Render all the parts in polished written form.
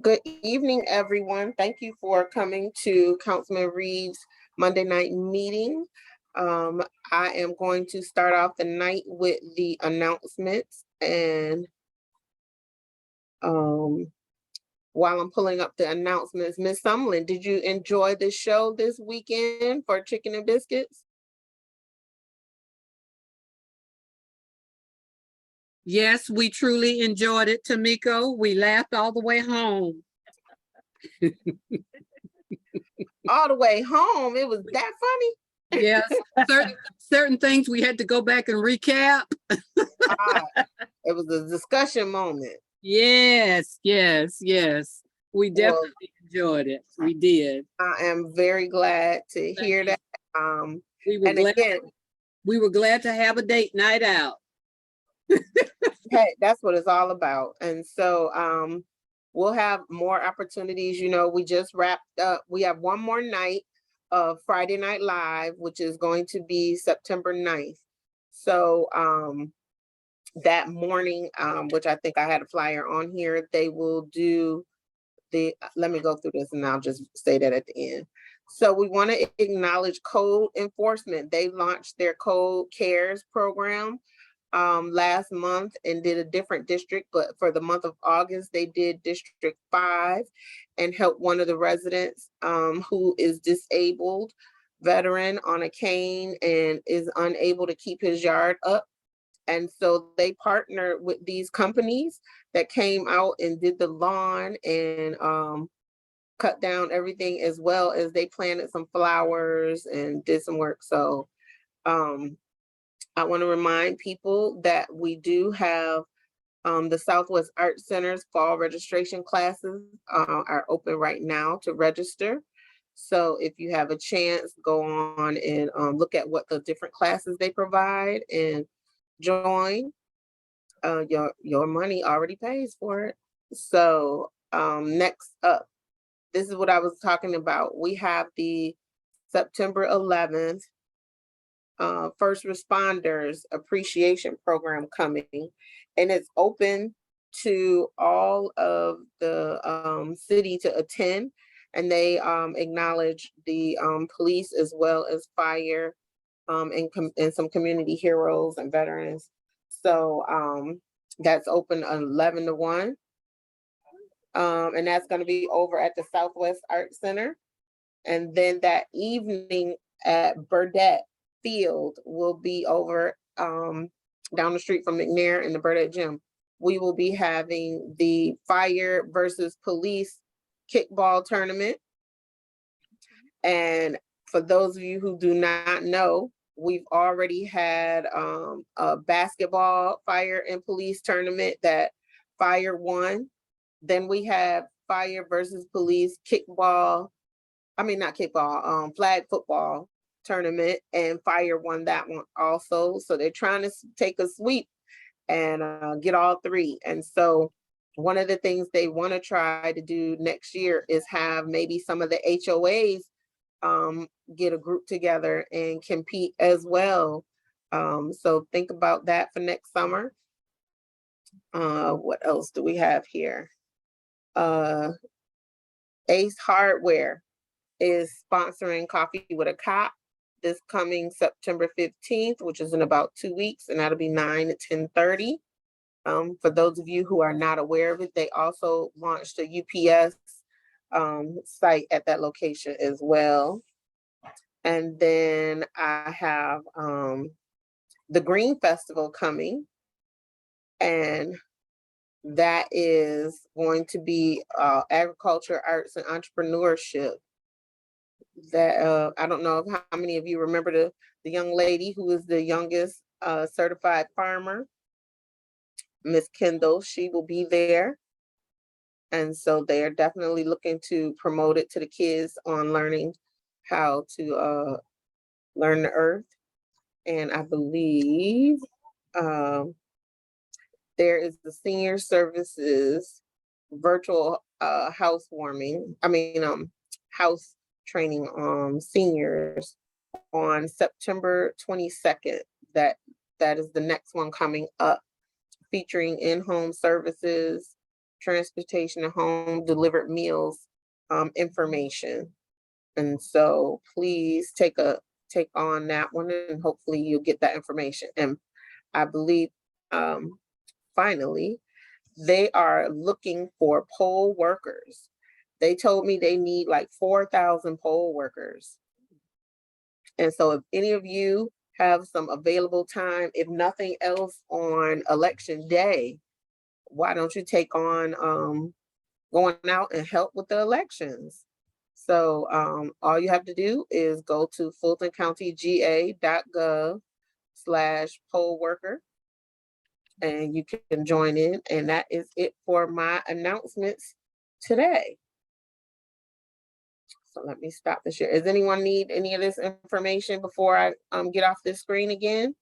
Good evening, everyone. Thank you for coming to Councilman Reeves' Monday night meeting. Um, I am going to start off the night with the announcements, and while I'm pulling up the announcements, Ms. Sumlin, did you enjoy the show this weekend for Chicken and Biscuits? Yes, we truly enjoyed it, Tamiko. We laughed all the way home. All the way home, it was that funny? Yes, certain things we had to go back and recap. It was a discussion moment. Yes. We definitely enjoyed it. We did. I am very glad to hear that. We were glad to have a date night out. Hey, that's what it's all about. And so we'll have more opportunities. You know, we just wrapped up. We have one more night of Friday Night Live, which is going to be September 9th. So that morning, which I think I had a flyer on here, they will do let me go through this and I'll just say that at the end. So we want to acknowledge code enforcement. They launched their Code Cares program last month and did a different district, but for the month of August, they did District 5 and helped one of the residents who is disabled veteran on a cane and is unable to keep his yard up. And so they partnered with these companies that came out and did the lawn and cut down everything, as well as they planted some flowers and did some work. So I want to remind people that we do have the Southwest Art Center's fall registration classes are open right now to register. So if you have a chance, go on and look at what the different classes they provide and join. Your money already pays for it. So next up, this is what I was talking about. We have the September 11th First Responders Appreciation Program coming, and it's open to all of the city to attend, and they acknowledge the police as well as fire and some community heroes and veterans. So that's open 11 to 1. And that's going to be over at the Southwest Art Center. And then that evening at Burdette Field will be over down the street from McNair in the Burdette Gym. We will be having the Fire versus Police kickball tournament. And for those of you who do not know, we've already had a basketball Fire and Police tournament that Fire won. Then we have Fire versus Police kickball. I mean, not kickball, flag football tournament, and Fire won that one also. So they're trying to take a sweep and get all three. And so one of the things they want to try to do next year is have maybe some of the HOAs get a group together and compete as well. So think about that for next summer. What else do we have here? Ace Hardware is sponsoring Coffee with a Cop this coming September 15th, which is in about 2 weeks, and that'll be 9 to 10:30. For those of you who are not aware of it, they also launched a UPS site at that location as well. And then I have the Green Festival coming, and that is going to be agriculture, arts, and entrepreneurship. That I don't know how many of you remember the young lady who is the youngest certified farmer, Miss Kendall. She will be there. And so they are definitely looking to promote it to the kids on learning how to learn the earth. And I believe there is the Senior Services virtual housewarming. House training seniors on September 22nd. That is the next one coming up, featuring in-home services, transportation and home delivered meals information. And so please take on that one, and hopefully you'll get that information. And I believe finally, they are looking for poll workers. They told me they need like 4,000 poll workers. And so if any of you have some available time, if nothing else on election day, why don't you take on going out and help with the elections? So all you have to do is go to fultoncountyga.gov/poll worker, and you can join in. And that is it for my announcements today. So let me stop the share. Does anyone need any of this information before I get off this screen again?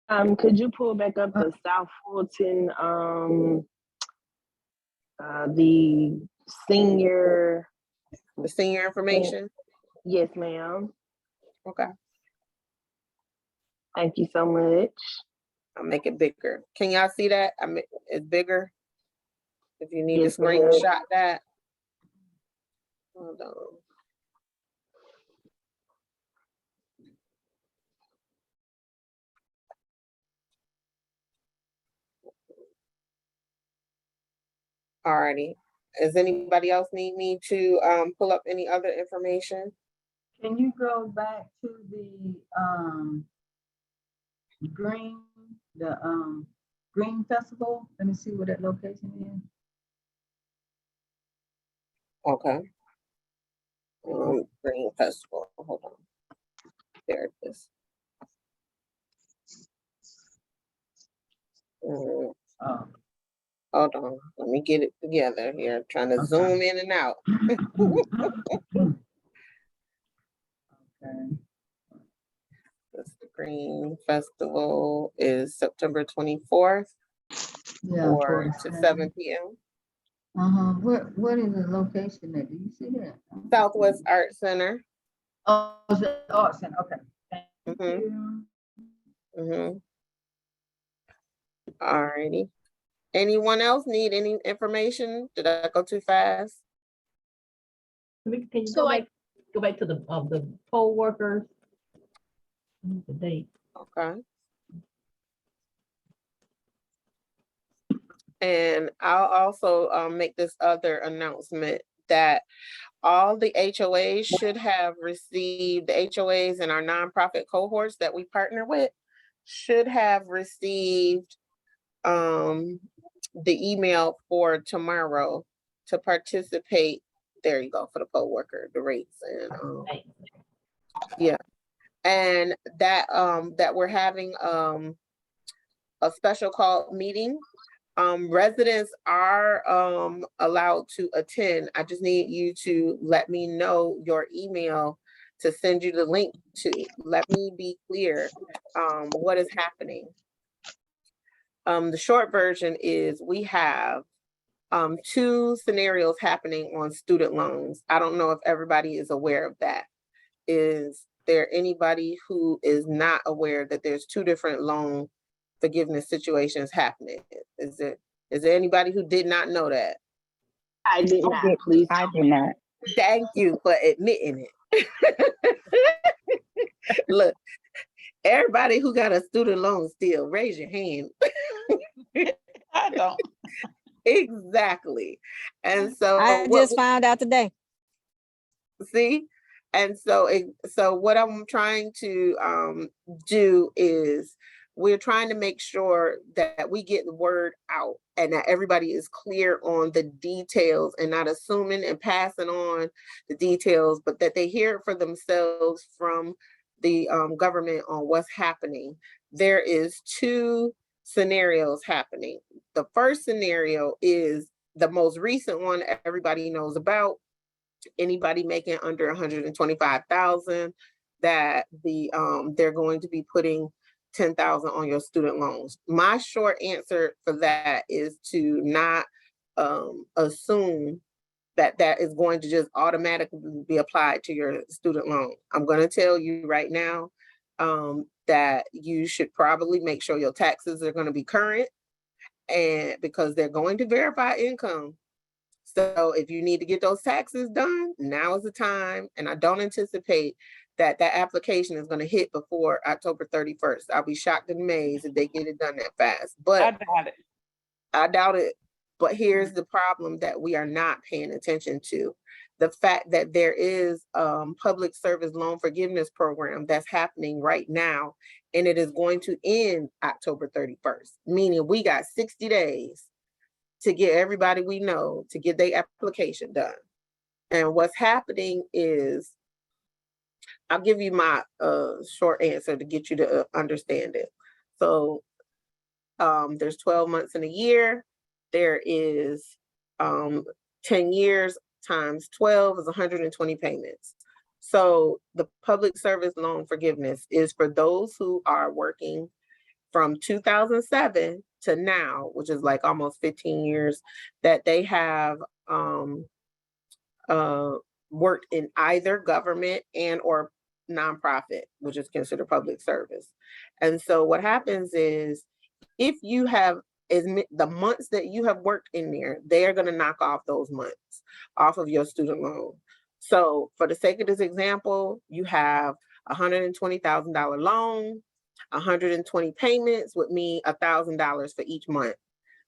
Could you pull back up the South Fulton, the senior information? Yes, ma'am. Okay, Thank you so much. I'll make it bigger. Can y'all see that? It's bigger. If you need Yes, to ma'am. screenshot that. Hold on. Alrighty. Does anybody else need me to pull up any other information? Can you go back to the Green Festival? Let me see where that location is. Okay. Green Festival. Hold on. There it is. Oh, Hold on. Let me get it together here. Trying to Okay. zoom in and out. okay. This Green Festival is September 24th, Yeah. 4 to 7 p.m. What is the location there? Do you see that? Southwest Art Center. Oh, it's the Art Center. Okay. Thank Mhm. you. Alrighty. Anyone else need any information? Did I go too fast? Can you So go back to the poll workers? The date. Okay. And I'll also make this other announcement that all the HOAs should have received, the HOAs and our nonprofit cohorts that we partner with should have received the email for tomorrow to participate. There you go, for the poll worker, the rates and yeah. And that that we're having a special call meeting. Residents are allowed to attend. I just need you to let me know your email to send you the link to. Let me be clear what is happening. The short version is we have 2 scenarios happening on student loans. I don't know if everybody is aware of that. Is there anybody who is not aware that there's 2 different loan forgiveness situations happening? Is there anybody who did not know that? I did not. Please. I did not. Thank you for admitting it. Look, everybody who got a student loan still, raise your hand. I don't. Exactly. And so I just found out today. see, and so so what I'm trying to do is we're trying to make sure that we get the word out and that everybody is clear on the details and not assuming and passing on the details, but that they hear it for themselves from the government on what's happening. There is 2 scenarios happening. The first scenario is the most recent one everybody knows about. Anybody making under 125,000, that they're going to be putting 10,000 on your student loans. My short answer for that is to not assume that that is going to just automatically be applied to your student loan. I'm going to tell you right now that you should probably make sure your taxes are going to be current, and because they're going to verify income. So if you need to get those taxes done, now is the time. And I don't anticipate that that application is going to hit before October 31st. I'll be shocked and amazed if they get it done that fast. But I doubt it. I doubt it. But here's the problem that we are not paying attention to. The fact that there is public service loan forgiveness program that's happening right now, and it is going to end October 31st, meaning we got 60 days to get everybody we know to get their application done. And what's happening is, I'll give you my short answer to get you to understand it. So there's 12 months in a year. There is 10 years times 12 is 120 payments. So the public service loan forgiveness is for those who are working from 2007 to now, which is like almost 15 years, that they have worked in either government and or nonprofit, which is considered public service. And so what happens is, if you have the months that you have worked in there, they are going to knock off those months off of your student loan. So for the sake of this example, you have $120,000 loan, 120 payments would mean $1,000 for each month.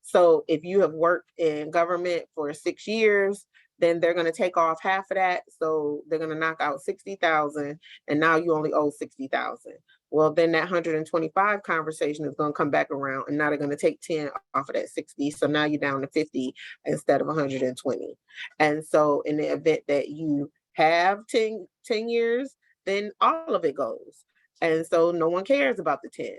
So if you have worked in government for 6 years, then they're going to take off half of that. So they're going to knock out 60,000, and now you only owe 60,000. Well, then that 125 conversation is going to come back around, and now they're going to take 10 off of that 60. So now you're down to 50 instead of 120. And so in the event that you have 10 years, then all of it goes. And so no one cares about the 10.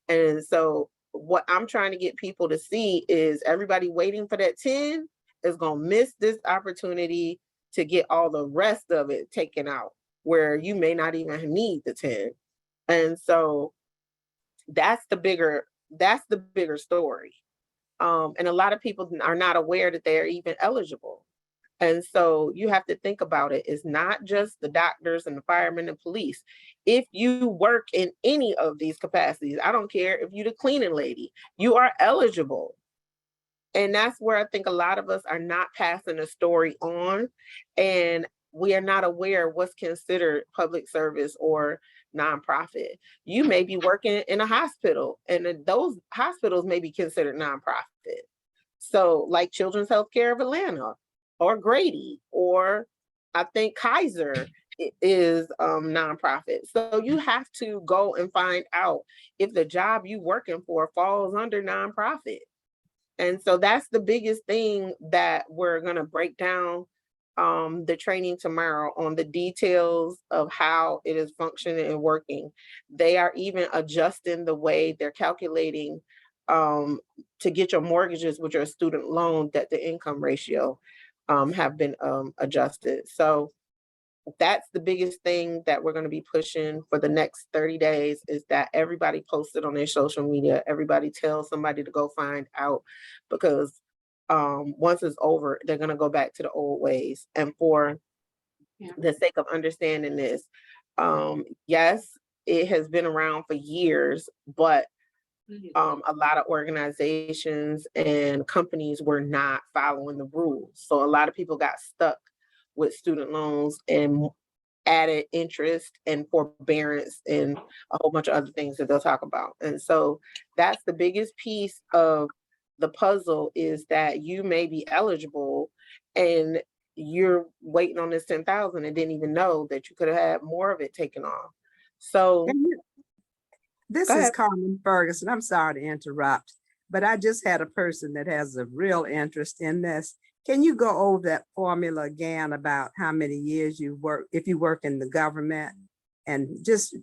And so what I'm trying to get people to see is, everybody waiting for that 10 is going to miss this opportunity to get all the rest of it taken out, where you may not even need the 10. And so that's the bigger story. And a lot of people are not aware that they're even eligible. And so you have to think about it. It's not just the doctors and the firemen and police. If you work in any of these capacities, I don't care if you're the cleaning lady, you are eligible. And that's where I think a lot of us are not passing the story on, and we are not aware what's considered public service or nonprofit. You may be working in a hospital, and those hospitals may be considered nonprofit. So like Children's Healthcare of Atlanta, or Grady, or I think Kaiser is nonprofit. So you have to go and find out if the job you working for falls under nonprofit. And so that's the biggest thing that we're going to break down the training tomorrow, on the details of how it is functioning and working. They are even adjusting the way they're calculating to get your mortgages with your student loan, that the income ratio have been adjusted. So that's the biggest thing that we're going to be pushing for the next 30 days, is that everybody post it on their social media. Everybody tell somebody to go find out, because once it's over, they're going to go back to the old ways. And for the sake of understanding this, yes, it has been around for years, but a lot of organizations and companies were not following the rules. So a lot of people got stuck with student loans and added interest and forbearance and a whole bunch of other things that they'll talk about. And so that's the biggest piece of the puzzle, is that you may be eligible and you're waiting on this 10,000 and didn't even know that you could have had more of it taken off. So this Go is ahead. Carmen Ferguson. I'm sorry to interrupt, but I just had a person that has a real interest in this. Can you go over that formula again about how many years you work, if you work in the government, and just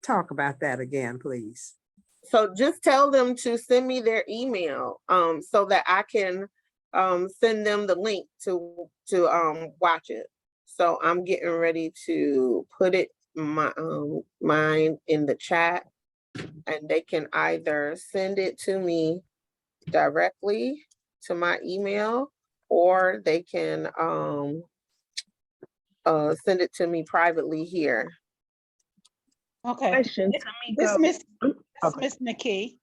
talk about that again, please? So just tell them to send me their email so that I can send them the link to watch it. So I'm getting ready to put it mine in the chat, and they can either send it to me directly to my email, or they can send it to me privately here. Okay. Question, This Tamiko. Miss Okay. Miss McKee.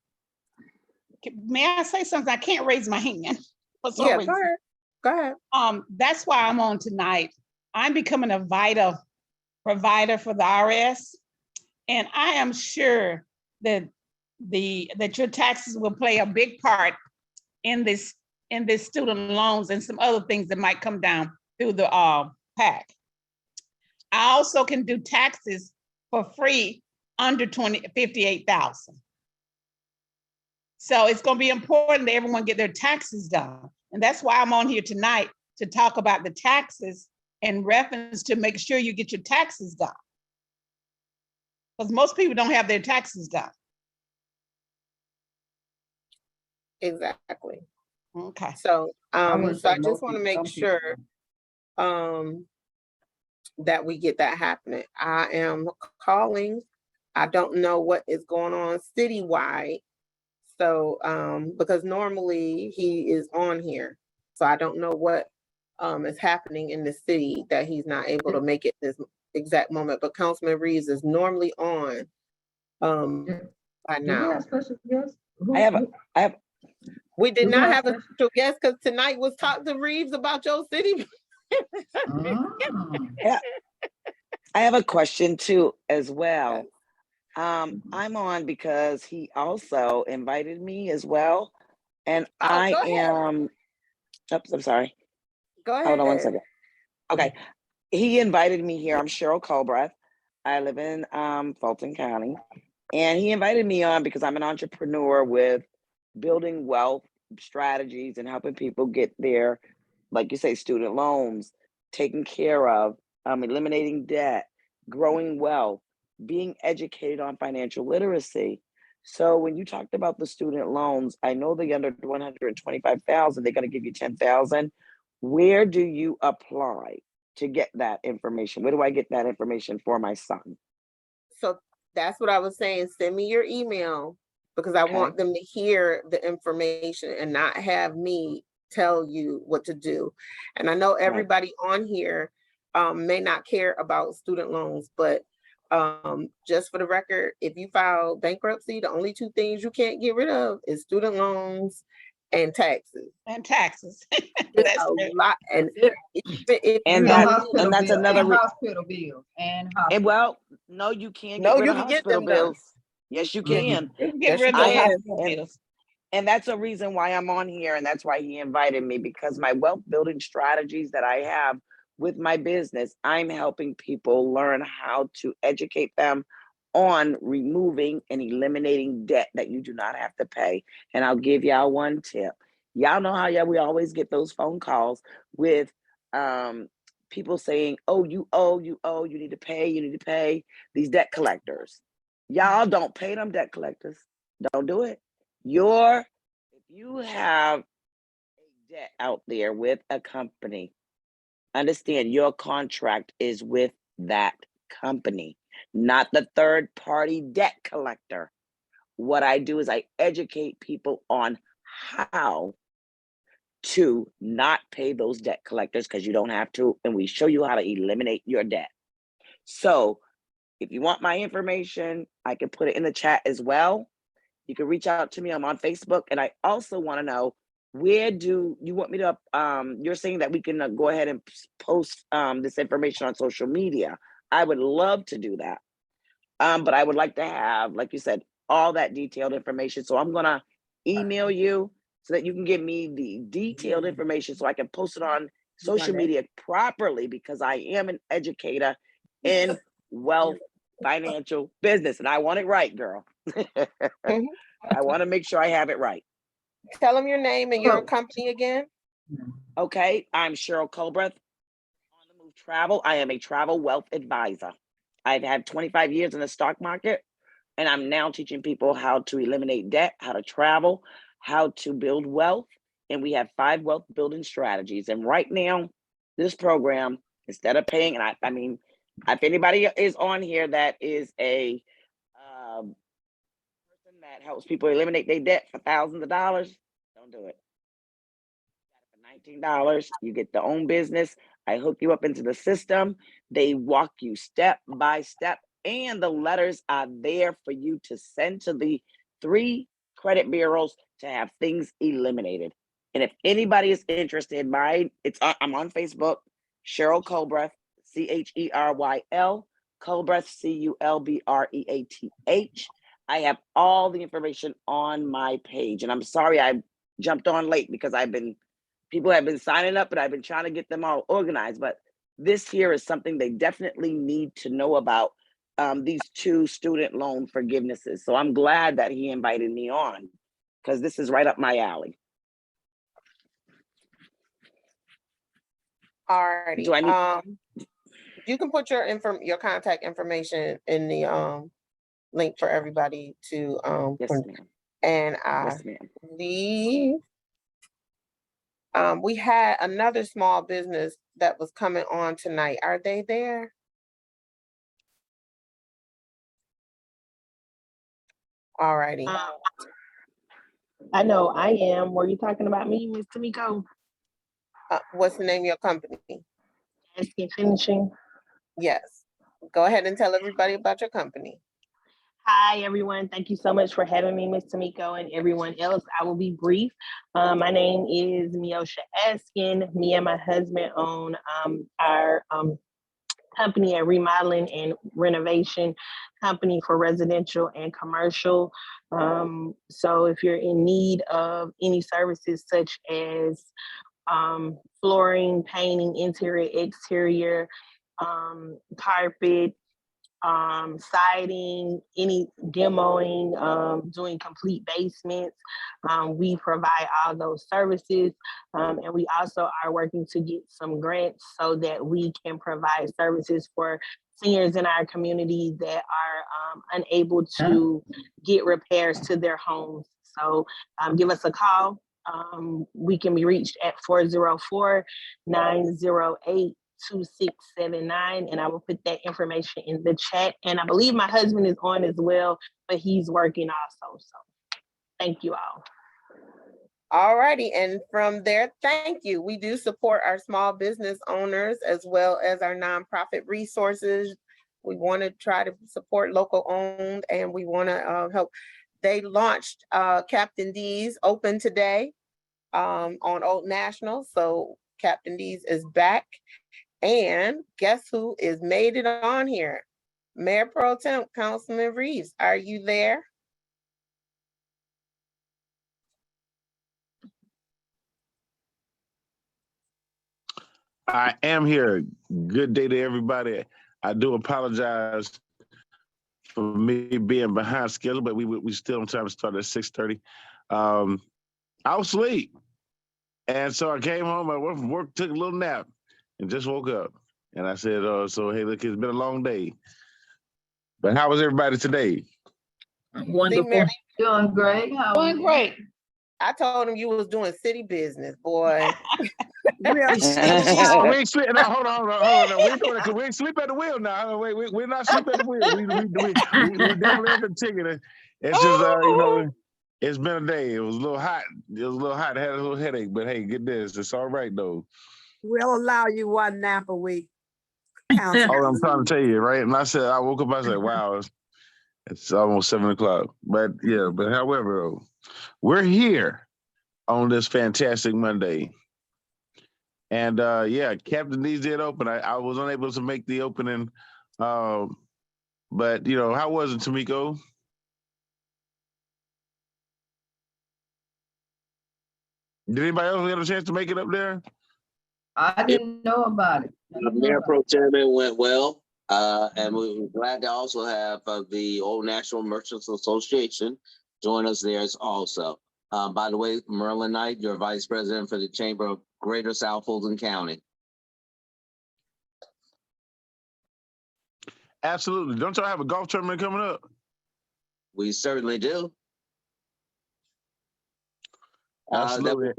may I say something? I can't raise my hand for some Yeah, reason. go ahead. That's why I'm on tonight. I'm becoming a vital provider for the RS. And I am sure that that your taxes will play a big part in this student loans and some other things that might come down through the PAC. I also can do taxes for free under 58,000. So it's going to be important that everyone get their taxes done. And that's why I'm on here tonight to talk about the taxes in reference to make sure you get your taxes done. Because most people don't have their taxes done. Exactly. Okay. So, wouldn't so say I just most want to people, make some people sure, that we get that happening. I am calling. I don't know what is going on citywide. So, because normally he is on here. So I don't know what, is happening in the city that he's not able to make it this exact moment, but Councilman Reeves is normally on, by Do we now. have special guests? I have, We did Do we not have have a special- special guest because tonight was talk to Reeves about your city. Oh, I have a question too as well. I'm on because he also invited me as well. And Oh, I go ahead. am, oops, I'm sorry. Go Hold on one ahead. second. Okay. He invited me here. I'm Cheryl Colbreth. I live in Fulton County. And he invited me on because I'm an entrepreneur with building wealth strategies and helping people get their, like you say, student loans taken care of, eliminating debt, growing wealth, being educated on financial literacy. So when you talked about the student loans, I know they under 125,000, they're going to give you 10,000. Where do you apply to get that information? Where do I get that information for my son? So that's what I was saying. Send me your email because I want them to hear the information and not have me tell you what to do. And I know everybody on here may not care about student loans, but just for the record, if you file bankruptcy, the only two things you can't get rid of is student loans and taxes. And taxes. It's That's a true. lot. And if And you that- don't, and that's another hospital bills and And hospital. well, no, you can't No, get rid you of can get hospital them done. bills. Yes, you Mhm. can. You can get Yes, rid you of the can. hospital And- bills. And that's a reason why I'm on here. And that's why he invited me, because my wealth building strategies that I have with my business, I'm helping people learn how to educate them on removing and eliminating debt that you do not have to pay. And I'll give y'all one tip. Y'all know how we always get those phone calls with people saying, oh, you owe, you need to pay these debt collectors. Y'all don't pay them debt collectors. Don't do it. If you have a debt out there with a company, understand your contract is with that company, not the third party debt collector. What I do is I educate people on how to not pay those debt collectors, because you don't have to, and we show you how to eliminate your debt. So if you want my information, I can put it in the chat as well. You can reach out to me. I'm on Facebook. And I also want to know, where do you want me to, you're saying that we can go ahead and post this information on social media. I would love to do that. But I would like to have, like you said, all that detailed information. So I'm going to email you so that you can give me the detailed information so I can post it on social media properly, because I am an educator in wealth, financial business, and I want it right, girl. I want to make sure I have it right. Tell them your name and your company again. Okay, I'm Cheryl Colbreth, on the Move Travel. I am a travel wealth advisor. I've had 25 years in the stock market, and I'm now teaching people how to eliminate debt, how to travel, how to build wealth. And we have 5 wealth building strategies. And right now, this program, instead of paying, and I mean, if anybody is on here that is a person that helps people eliminate their debt for thousands of dollars, don't do it. For $19, you get their own business. I hook you up into the system. They walk you step by step, and the letters are there for you to send to the 3 credit bureaus to have things eliminated. And if anybody is interested, I'm on Facebook, Cheryl Colbreth, CHERYL, Colbreth, CULBREATH. I have all the information on my page. And I'm sorry I jumped on late because people have been signing up, but I've been trying to get them all organized. But this here is something they definitely need to know about, these 2 student loan forgivenesses. So I'm glad that he invited me on because this is right up my alley. Alrighty, Do I need- you can put your contact information in the link for everybody to Yes, ma'am. and I Yes, ma'am. believe we had another small business that was coming on tonight. Are they there? Alrighty. I know I am. Were you talking about me, Miss Tamiko? What's the name of your company? Asking finishing. Yes. Go ahead and tell everybody about your company. Hi, everyone. Thank you so much for having me, Miss Tamiko, and everyone else. I will be brief. My name is Miosha Askin. Me and my husband own our company, a remodeling and renovation company for residential and commercial. So if you're in need of any services such as flooring, painting, interior, exterior, carpet, siding, any demoing, doing complete basements. We provide all those services. And we also are working to get some grants so that we can provide services for seniors in our community that are unable to get repairs to their homes. So give us a call. We can be reached at 404-908 2679, and I will put that information in the chat. And I believe my husband is on as well, but he's working also. So thank you all. All righty, and from there, thank you. We do support our small business owners as well as our nonprofit resources. We want to try to support local owned, and we want to help. They launched Captain D's open today on Old National, so Captain D's is back. And guess who is made it on here? Mayor Pro Tem, Councilman Reeves. Are you there? I am here. Good day to everybody. I do apologize for me being behind schedule, but we still on time to start at 6:30. I was asleep. And so I came home, I went from work, took a little nap, and just woke up. And I said, so hey, look, it's been a long day. But how was everybody today? Wonderful. Doing great. How are Doing you? great. I told him you was doing city business, boy. We ain't sleep. No, hold on. No, we ain't doing it because we ain't sleep at the wheel now. We're not sleep at the wheel. We definitely have been ticking. It's just it's been a day. It was a little hot. I had a little headache, but hey, get this. It's all right though. We'll allow you 1 nap a week. All I'm trying to tell you, right? And I woke up, I said, wow, it's almost 7 o'clock. But yeah, however, we're here on this fantastic Monday. And Captain D's did open. I was unable to make the opening. But how was it, Tamiko? Did anybody else get a chance to make it up there? I didn't know about it. Mayor Pro Tem went well. And we're glad to also have the Old National Merchants Association join us there also. By the way, Merlin Knight, your vice president for the Chamber of Greater South Fulton County. Absolutely. Don't y'all have a golf tournament coming up? We certainly do. Absolutely.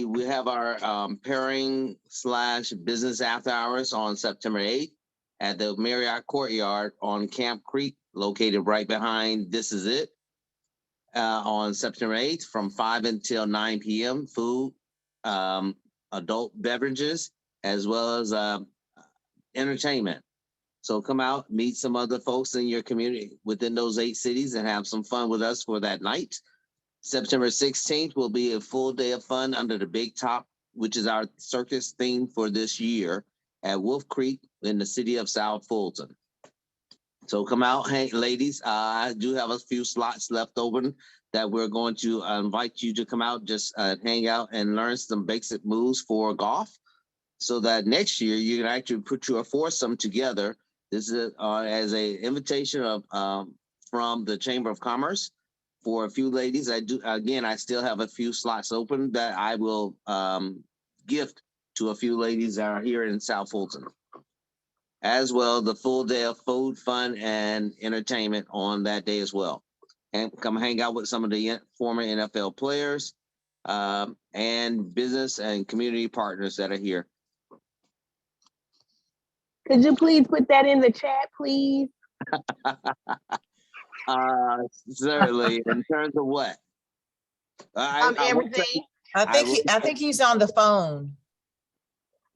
We have our pairing / business after hours on September 8th at the Marriott Courtyard on Camp Creek, located right behind This Is It. On September 8th from 5 until 9 p.m. Food, adult beverages, as well as entertainment. So come out, meet some other folks in your community within those 8 cities and have some fun with us for that night. September 16th will be a full day of fun under the Big Top, which is our circus theme for this year at Wolf Creek in the city of South Fulton. So come out, hey, ladies. I do have a few slots left open that we're going to invite you to come out, just hang out and learn some basic moves for golf, so that next year you can actually put your foursome together. This is as a invitation of from the Chamber of Commerce for a few ladies. I still have a few slots open that I will gift to a few ladies that are here in South Fulton. As well, the full day of food, fun, and entertainment on that day as well. And come hang out with some of the former NFL players and business and community partners that are here. Could you please put that in the chat, please? Certainly. In terms of what? Everything. I think he's on the phone.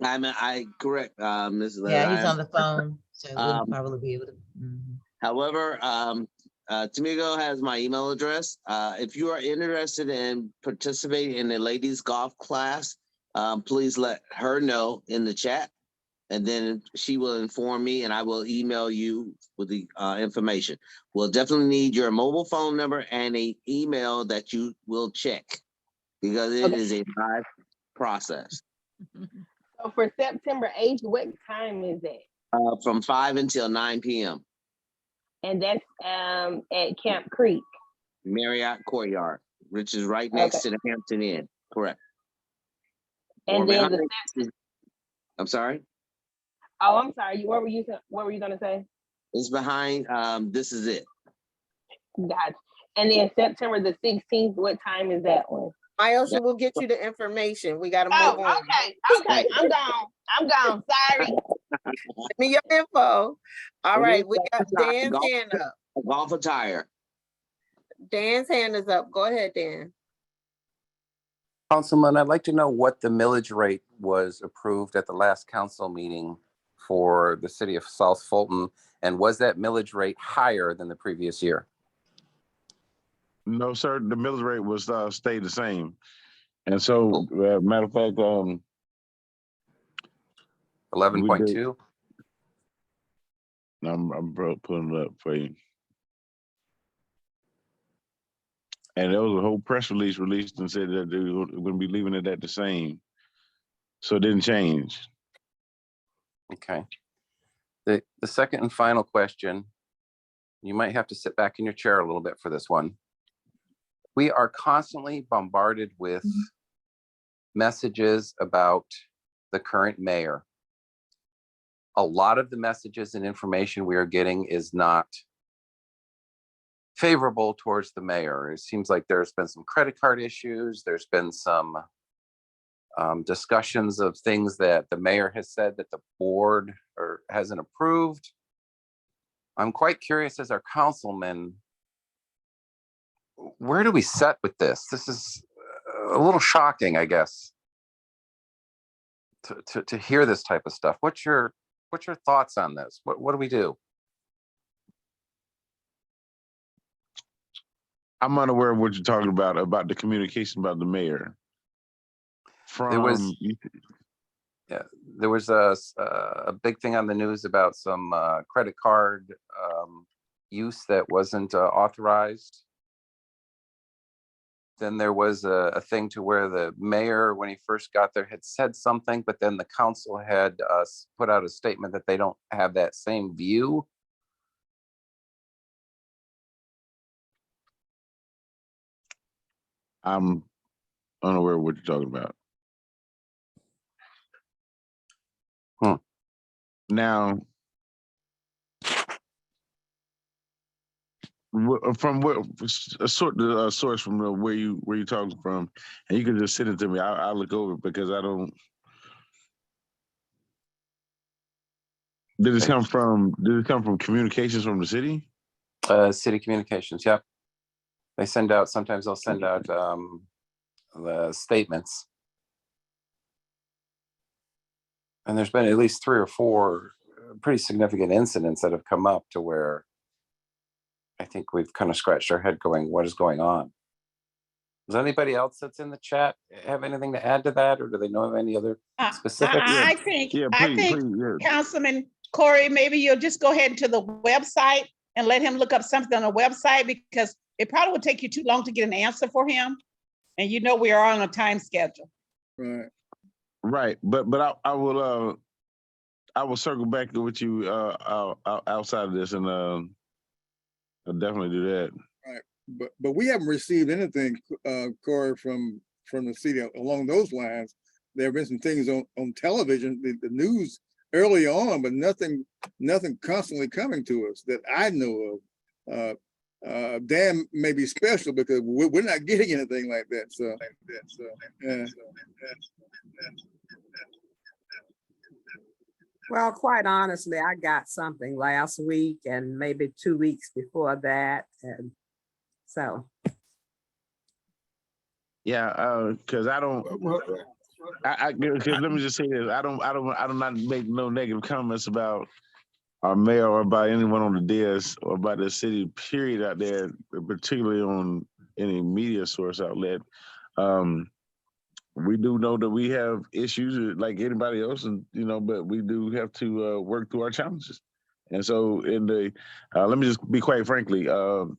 I correct, Mrs. Leonard. Yeah, he's on the phone, so we'll probably be able to. However, Tamiko has my email address. If you are interested in participating in the ladies golf class, please let her know in the chat, and then she will inform me, and I will email you with the information. We'll definitely need your mobile phone number and an email that you will check, because it is a live process. So for September 8th, what time is that? From 5 until 9 p.m. And that's at Camp Creek. Marriott Courtyard, which is right next to the Hampton Inn. Correct. And then I'm sorry? Oh, I'm sorry. What were you gonna say? It's behind This Is It. Gotcha. And then September the 16th, what time is that one? Myosha will get you the information. We gotta move on. Okay. I'm gone. Sorry. Give me your info. All right, we got Dan's hand up. Golf attire. Dan's hand is up. Go ahead, Dan. Councilman, I'd like to know what the millage rate was approved at the last council meeting for the city of South Fulton, and was that millage rate higher than the previous year? No, sir. The millage rate was stayed the same. And so, matter of fact, 11.2. I'm pulling it up for you. And there was a whole press release released and said that they were going to be leaving it at the same. So it didn't change. Okay. The second and final question, you might have to sit back in your chair a little bit for this one. We are constantly bombarded with messages about the current mayor. A lot of the messages and information we are getting is not favorable towards the mayor. It seems like there's been some credit card issues. There's been some discussions of things that the mayor has said that the board hasn't approved. I'm quite curious as our councilman, where do we set with this? This is a little shocking, I guess, to hear this type of stuff. What's your thoughts on this? What do we do? I'm unaware of what you're talking about the communication about the mayor. There was a big thing on the news about some credit card use that wasn't authorized. Then there was a thing to where the mayor, when he first got there, had said something, but then the council had put out a statement that they don't have that same view. I'm unaware of what you're talking about. Now, from what source from where you talking from, and you can just send it to me. I'll look over it because I don't. Did it come from communications from the city? City communications, yep. They send out, sometimes they'll send out the statements. And there's been at least 3 or 4 pretty significant incidents that have come up to where I think we've kind of scratched our head going, what is going on? Does anybody else that's in the chat have anything to add to that, or do they know of any other specifics? I think, Yeah, I please, think please, yeah. Councilman Corey, maybe you'll just go ahead to the website and let him look up something on the website, because it probably would take you too long to get an answer for him. And you know we are on a time schedule. Right. Right, but I will circle back with you outside of this, and I'll definitely do that. Right, but we haven't received anything, Corey, from the city along those lines. There have been some things on television, the news early on, but nothing constantly coming to us that I know of. Dan may be special because we're not getting anything like that. So, yeah. Well, quite honestly, I got something last week and maybe 2 weeks before that. And so. Yeah, because I don't. Cause let me just say this: I do not make no negative comments about our mayor or about anyone on the desk or about the city. Period out there, particularly on any media source outlet. We do know that we have issues like anybody else, and but we do have to work through our challenges. And so, let me just be quite frankly, the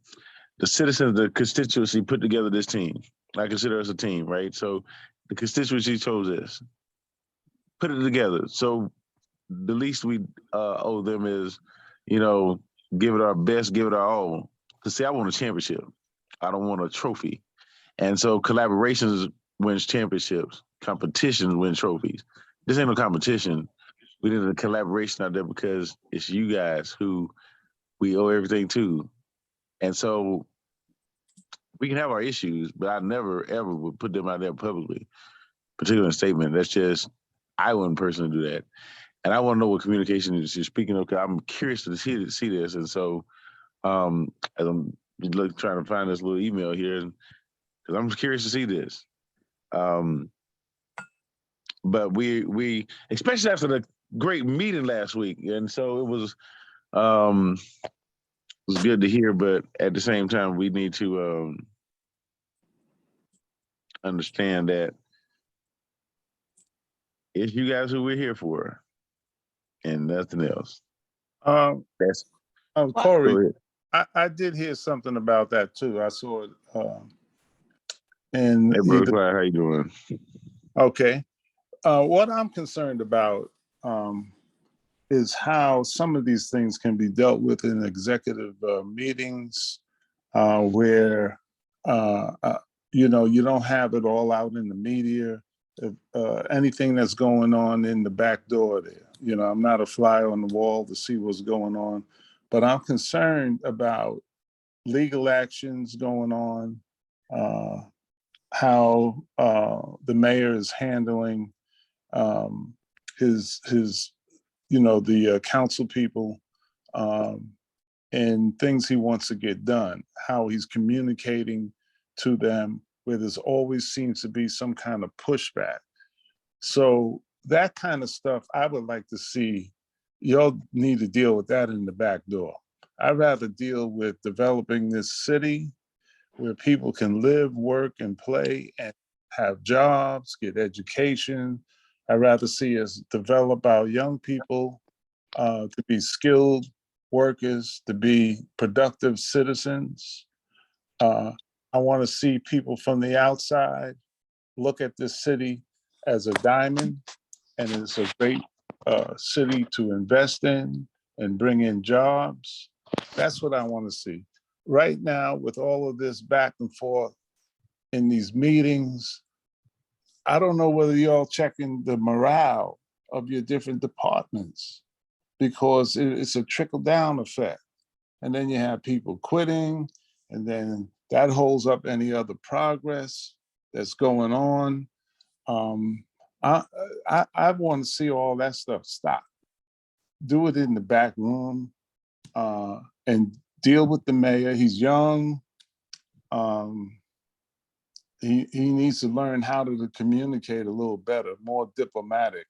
citizens, the constituency put together this team. I consider us a team, right? So the constituency chose this, put it together. So the least we owe them is, give it our best, give it our all. Because see, I want a championship. I don't want a trophy. And so collaborations wins championships. Competitions win trophies. This ain't no competition. We did a collaboration out there because it's you guys who we owe everything to. And so we can have our issues, but I never, ever would put them out there publicly, particularly in a statement. That's just, I wouldn't personally do that. And I want to know what communication is you're speaking of, because I'm curious to see this. And so as I'm trying to find this little email here, because I'm curious to see this. But we especially after the great meeting last week, and so it was good to hear, but at the same time we need to understand that it's you guys who we're here for and nothing else. That's Corey, I did hear something about that too. I saw it in hey, bro, how you doing? Okay. What I'm concerned about is how some of these things can be dealt with in executive meetings where, you don't have it all out in the media. Anything that's going on in the back door there. I'm not a fly on the wall to see what's going on, but I'm concerned about legal actions going on, how the mayor is handling his the council people and things he wants to get done, how he's communicating to them, where there's always seems to be some kind of pushback. So that kind of stuff, I would like to see. Y'all need to deal with that in the back door. I'd rather deal with developing this city where people can live, work, and play and have jobs, get education. I'd rather see us develop our young people to be skilled workers, to be productive citizens. I want to see people from the outside look at this city as a diamond, and it's a great city to invest in and bring in jobs. That's what I want to see. Right now, with all of this back and forth in these meetings, I don't know whether y'all checking the morale of your different departments, because it's a trickle down effect. And then you have people quitting, and then that holds up any other progress that's going on. I want to see all that stuff stop. Do it in the back room and deal with the mayor. He's young. He needs to learn how to communicate a little better, more diplomatic,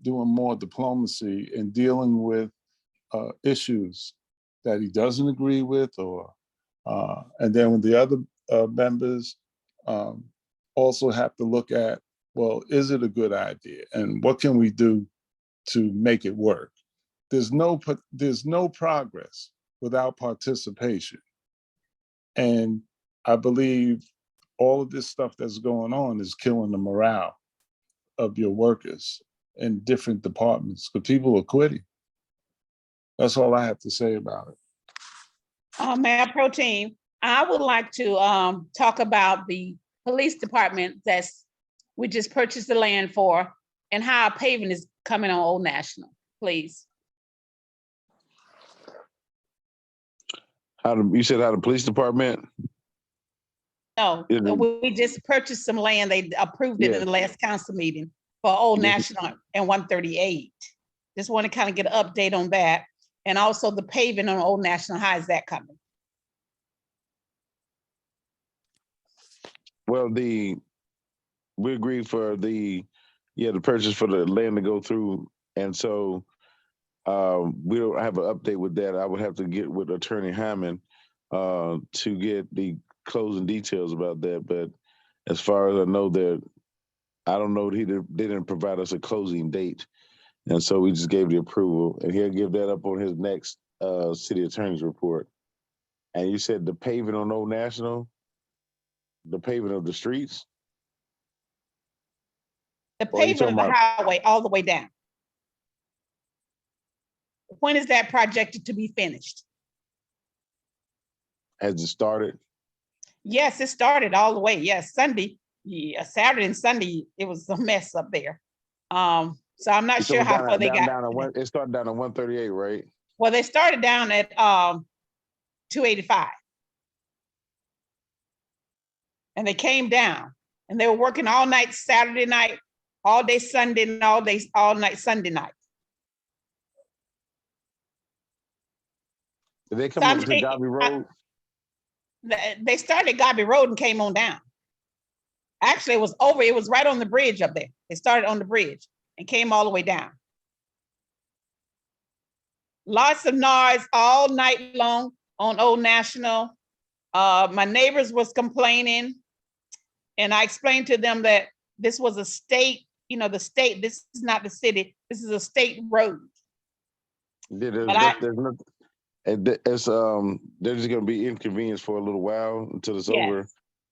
doing more diplomacy and dealing with issues that he doesn't agree with, or and then with the other members also have to look at, well, is it a good idea? And what can we do to make it work? There's no progress without participation. And I believe all of this stuff that's going on is killing the morale of your workers in different departments because people are quitting. That's all I have to say about it. Mayor Pro Tem, I would like to talk about the police department we just purchased the land for and how our paving is coming on Old National, please. You said how the police department? No, we just purchased some land. They approved it in the last council meeting for Old National and 138. Just want to kind of get an update on that. And also the paving on Old National, how is that coming? Well, we agreed for the purchase for the land to go through. And so we don't have an update with that. I would have to get with Attorney Hammond to get the closing details about that. But as far as I know, I don't know, they didn't provide us a closing date. And so we just gave the approval, and he'll give that up on his next city attorney's report. And you said the paving on Old National, the paving of the streets? The paving of the highway all the way down. When is that projected to be finished? Has it started? Yes, it started all the way. Yes, Saturday and Sunday, it was a mess up there. So I'm not sure how far they got. It started down on 138, right? Well, they started down at 285. And they came down and they were working all night Saturday night, all day Sunday, and all night Sunday night. Did they come up to Gobby Road? They started at Gobby Road and came on down. Actually, it was right on the bridge up there. They started on the bridge and came all the way down. Lots of noise all night long on Old National. My neighbors was complaining, and I explained to them that this was a state, the state, this is not the city, this is a state road. They're just going to be inconvenienced for a little while until it's over.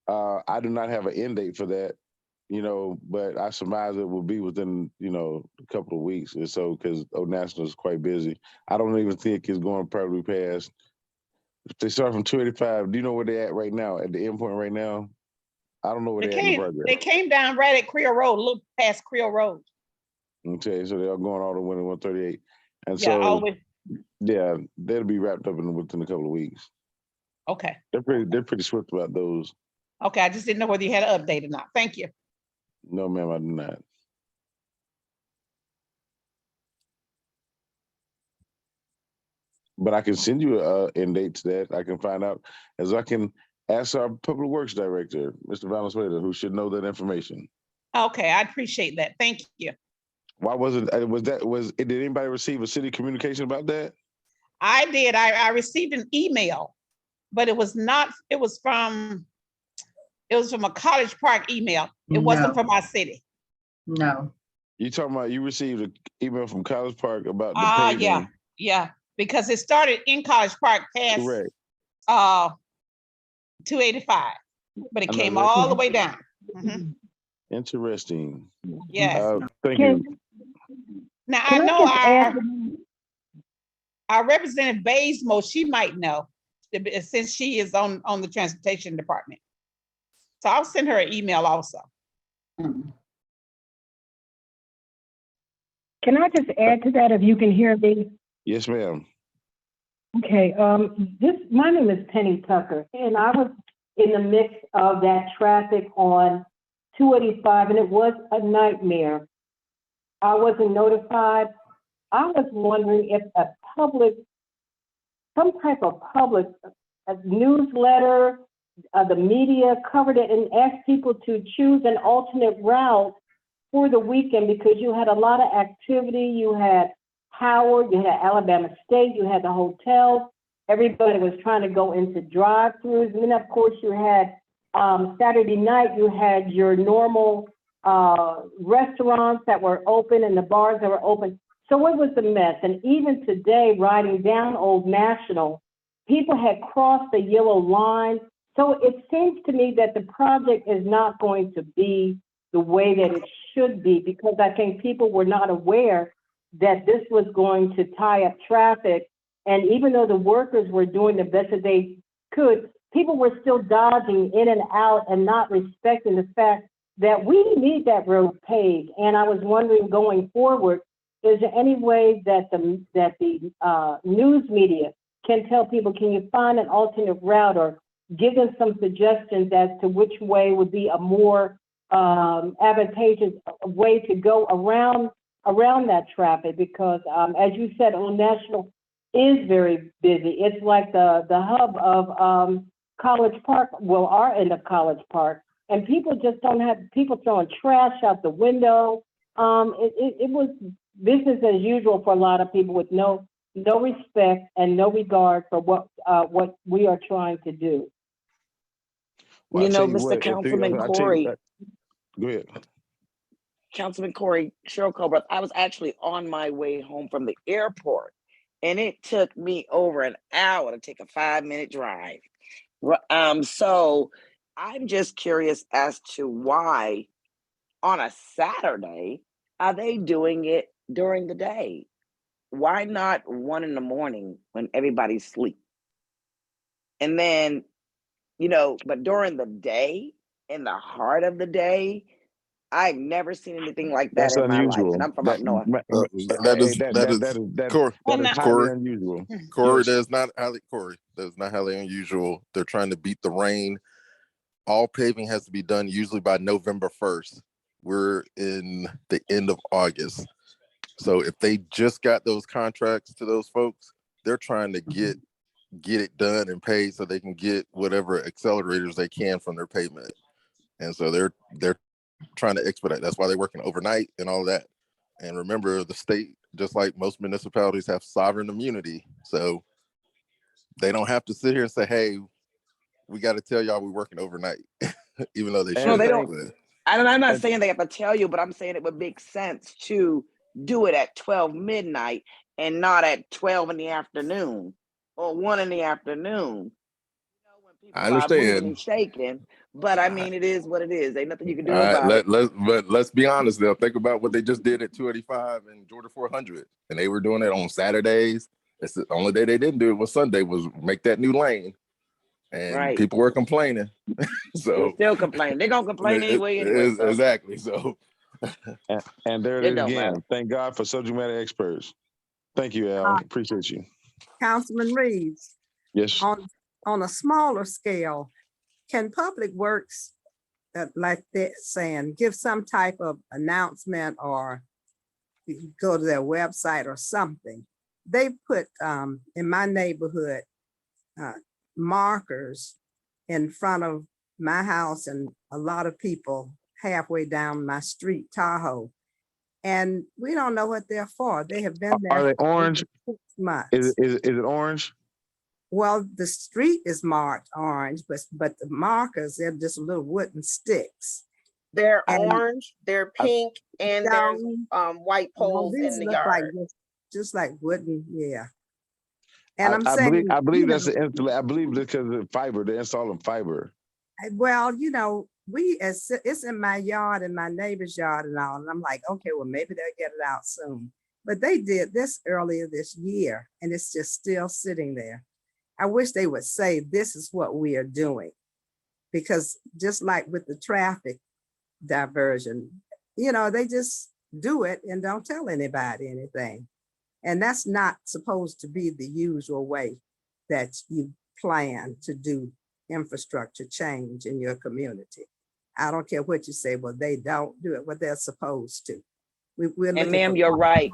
I do not have an end date for that, but I surmise it will be within, a couple of weeks or so, because Old National is quite busy. I don't even think it's going probably past. If they start from 285, do you know where they're at right now, at the end point right now? I don't know where they're at in the progress. They came down right at Creole Road, a little past Creole Road. Okay, so they're going all the way to 138. And Yeah, so, always. yeah, they'll be wrapped up within a couple of weeks. Okay. They're pretty swift about those. Okay, I just didn't know whether you had an update or not. Thank you. No, ma'am, I do not. But I can send you an end date to that. I can find out, as I can ask our public works director, Mr. Valenzuela, who should know that information. Okay, I appreciate that. Thank you. Why wasn't, did anybody receive a city communication about that? I did. I received an email, but it was from a College Park email. It wasn't from our city. No. You talking about you received an email from College Park about the paving? Yeah, because it started in College Park past 285, but it came all the way down. Mm-hmm. Interesting. Yes. Thank you. Now I know our Representative Bazemo, she might know, since she is on the transportation department. So I'll send her an email also. Can I just add to that if you can hear me? Yes, ma'am. Okay, my name is Penny Tucker, and I was in the midst of that traffic on 285, and it was a nightmare. I wasn't notified. I was wondering if some type of public newsletter, the media covered it and asked people to choose an alternate route for the weekend, because you had a lot of activity. You had Howard, you had Alabama State, you had the hotels. Everybody was trying to go into drive-throughs. And then, of course, you had Saturday night, you had your normal restaurants that were open and the bars that were open. So it was a mess. And even today, riding down Old National, people had crossed the yellow line. So it seems to me that the project is not going to be the way that it should be, because I think people were not aware that this was going to tie up traffic. And even though the workers were doing the best that they could, people were still dodging in and out and not respecting the fact that we need that road paved. And I was wondering, going forward, is there any way that the news media can tell people, can you find an alternate route, or give them some suggestions as to which way would be a more advantageous way to go around that traffic? Because as you said, Old National is very busy. It's like the hub of College Park, well, our end of College Park, and people just don't have people throwing trash out the window. It was business as usual for a lot of people, with no respect and no regard for what we are trying to do. Well, You I know, tell you Mr. what, Councilman I tell you, Corey, go ahead. Councilman Corey, Cheryl Colbert, I was actually on my way home from the airport, and it took me over an hour to take a 5-minute drive. So I'm just curious as to why on a Saturday are they doing it during the day? Why not 1 a.m. when everybody's asleep? And then, but during the day, in the heart of the day, I've never seen anything like that That's in my life, and unusual. I'm from up north. And that is highly unusual. Corey, Yes. that is not highly unusual. They're trying to beat the rain. All paving has to be done usually by November 1st. We're in the end of August. So if they just got those contracts to those folks, they're trying to get it done and paid so they can get whatever accelerators they can from their payment. And so they're trying to expedite. That's why they're working overnight and all that. And remember, the state, just like most municipalities, have sovereign immunity. So they don't have to sit here and say, hey, we got to tell y'all we're working overnight, even though they should. No, they don't. I'm not And- saying they have to tell you, but I'm saying it would make sense to do it at 12 midnight and not at 12 in the afternoon or 1 in the afternoon. When people I are moving understand. and shaking, but I mean, it is what it is. Ain't nothing you can do All right, about it. let's be honest though. Think about what they just did at 285 and Georgia 400, and they were doing it on Saturdays. It's the only day they didn't do it was Sunday, was make that new lane, and Right. people were complaining. They're So still complaining. They're gonna complain anyway. So exactly. So and there it it is don't again. matter. Thank God for subject matter experts. Thank you, Al. Appreciate you. Councilman Reeves, Yes. on a smaller scale, can Public Works, like they're saying, give some type of announcement, or you can go to their website or something? They put in my neighborhood markers in front of my house and a lot of people halfway down my street, Tahoe. And we don't know what they're for. They have been there. Are they for orange? 6 months. Is it orange? Well, the street is marked orange, but the markers, they're just little wooden sticks. They're And orange, they're pink, and there's white poles these in the look like yard. just like wooden, yeah. And I'm I saying, believe you that's know, the installation. I believe because of fiber, they're installing fiber. well, you know, it's in my yard and my neighbor's yard and all. And I'm like, okay, well, maybe they'll get it out soon. But they did this earlier this year, and it's just still sitting there. I wish they would say, this is what we are doing. Because just like with the traffic diversion, you know, they just do it and don't tell anybody anything. And that's not supposed to be the usual way that you plan to do infrastructure change in your community. I don't care what you say, well, they don't do it what they're supposed to. And ma'am, you're right.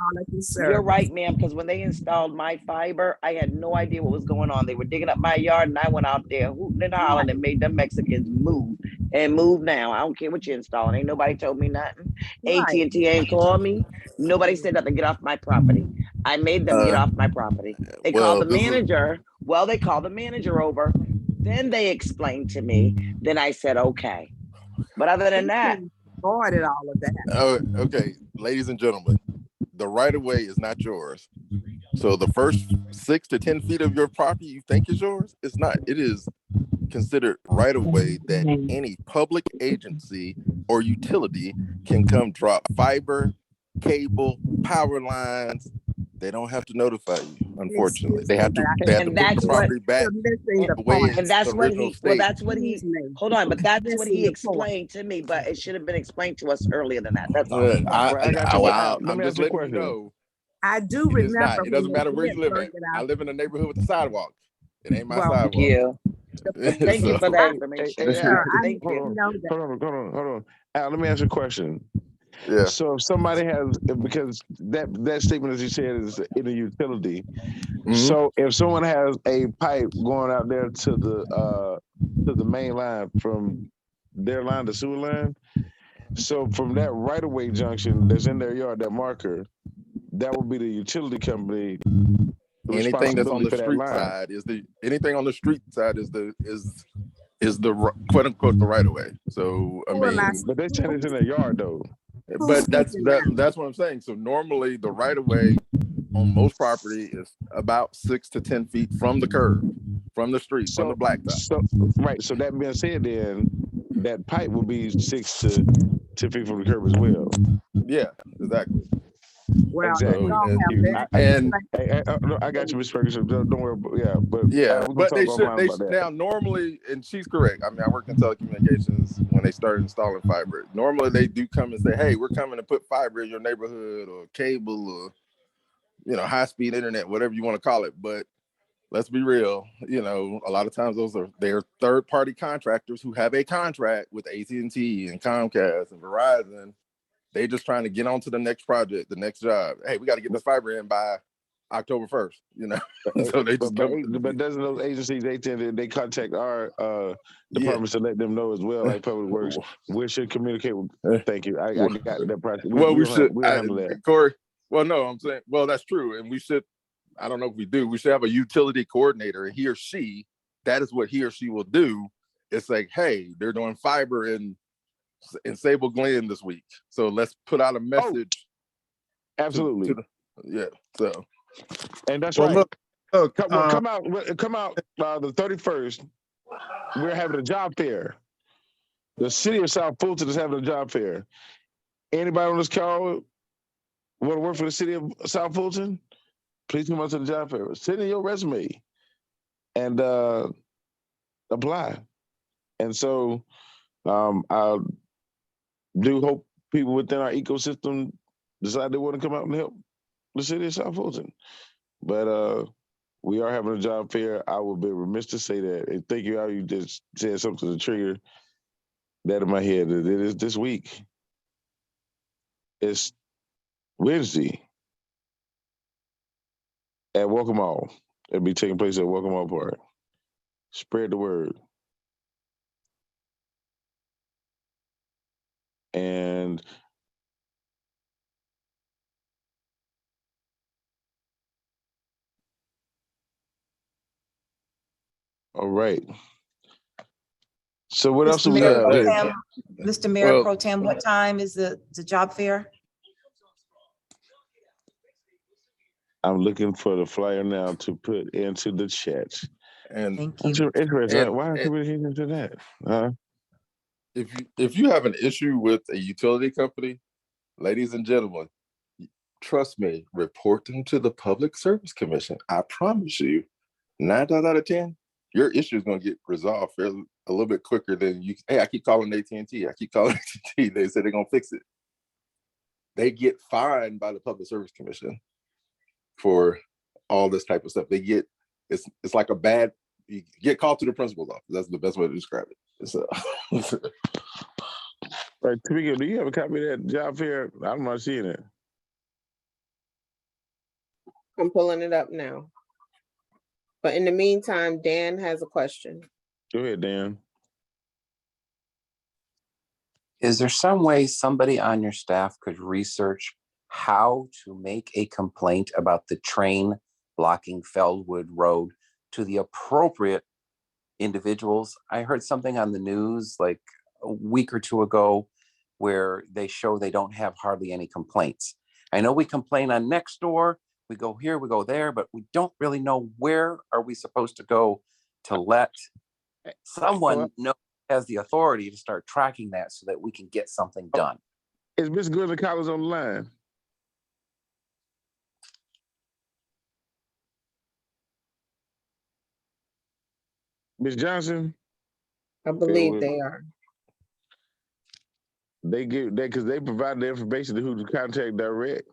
You're right, ma'am, because when they installed my fiber, I had no idea what was going on. They were digging up my yard and I went out there hooting and hollering and made them Mexicans move and move now. I don't care what you're installing. Ain't nobody told me nothing. AT&T ain't called me. Nobody said nothing. Get off my property. I made them get off my property. They called the manager. Well, they called the manager over. Then they explained to me, then I said, okay. But other than that, Avoided all of that. Oh, okay, ladies and gentlemen, the right of way is not yours. So the first 6 to 10 feet of your property you think is yours, it's not. It is considered right of way that any public agency or utility can come drop fiber, cable, power lines. They don't have to notify you, unfortunately. They have to and put the that's what, property back the way and it's that's the what original he, well, state. that's what he, hold on, but that's what he explained to me, but it should have been explained to us earlier than that. That's all. I got you. Let I'm me ask just you a letting you question. know. I do It is not. remember. It when doesn't they matter where you did live work at. it I out. live in a neighborhood with a sidewalk. It ain't my Well, Thank sidewalk. you. Thank you for So- that Hey, information. Sir, I Thank didn't you. know that. hold on. Al, let me ask you a question. Yeah. So if somebody has, because that statement, as you said, is in a utility. So if someone has a pipe going out there to the main line from their line to sewer line, so from that right of way junction that's in their yard, that marker, that would be the utility company Anything that's on responsibility the for that street line. side is the quote unquote the right of way. So I mean, But they saying it's in their yard though. but that's what I'm saying. So normally the right of way on most property is about 6 to 10 feet from the curb, from the street, from the blacktop. So right. So that being said, then that pipe will be 6 to 10 feet from the curb as well. Yeah, exactly. Well, Exactly. they all and- have I, that. no, I got you, Miss Ferguson. Don't worry. But Yeah, we're gonna but talk they offline about that. now normally, and she's correct. I mean, I worked in telecommunications when they started installing fiber. Normally they do come and say, hey, we're coming to put fiber in your neighborhood or cable or, high-speed internet, whatever you want to call it. But let's be real, a lot of times they're third-party contractors who have a contract with AT&T and Comcast and Verizon. They just trying to get on to the next project, the next job. Hey, we got to get this fiber in by October 1st, so they just come. But doesn't those agencies they contact our departments to let them know as well, like Public Works, we should communicate with. Thank you. I got that process. We should. We'll handle that. Corey. Well, no, I'm saying. Well, that's true, and we should. I don't know if we do. We should have a utility coordinator, and he or she. That is what he or she will do. It's like, hey, they're doing fiber in Sable Glen this week, so let's put out a message. Absolutely. So. And that's Well, right. Look, come out the 31st. We're having a job fair. The city of South Fulton is having a job fair. Anybody on this call want to work for the city of South Fulton? Please come out to the job fair. Send in your resume and apply. And so I do hope people within our ecosystem decide they want to come out and help the city of South Fulton. But we are having a job fair. I would be remiss to say that. And thank you, Al. You just said something to trigger that in my head. It is this week. It's Wednesday at Welcome All. It'll be taking place at Welcome All Park. Spread the word. And all right. So what else do we have? Mr. Mayor Pro Tem, what time is the job fair? I'm looking for the flyer now to put into the chat. And thank you. Interesting. Why are people getting into that? If you have an issue with a utility company, ladies and gentlemen, trust me, report them to the Public Service Commission. I promise you, 9 times out of 10, your issue is going to get resolved a little bit quicker than you. Hey, I keep calling AT&T. I keep calling AT&T. They said they're going to fix it. They get fined by the Public Service Commission for all this type of stuff. It's like a bad. You get called to the principal's office. That's the best way to describe it. So. Right, Tamika, do you have a copy of that job fair? I'm not seeing it. I'm pulling it up now. But in the meantime, Dan has a question. Go ahead, Dan. Is there some way somebody on your staff could research how to make a complaint about the train blocking Feldwood Road to the appropriate individuals. I heard something on the news like a week or two ago where they show they don't have hardly any complaints. I know we complain on Nextdoor, we go here, we go there, but we don't really know where are we supposed to go to let someone know has the authority to start tracking that so that we can get something done. Is Miss Gwendolyn Collins on the line? Miss Johnson? I believe they are. They give that because they provide the information to who to contact direct.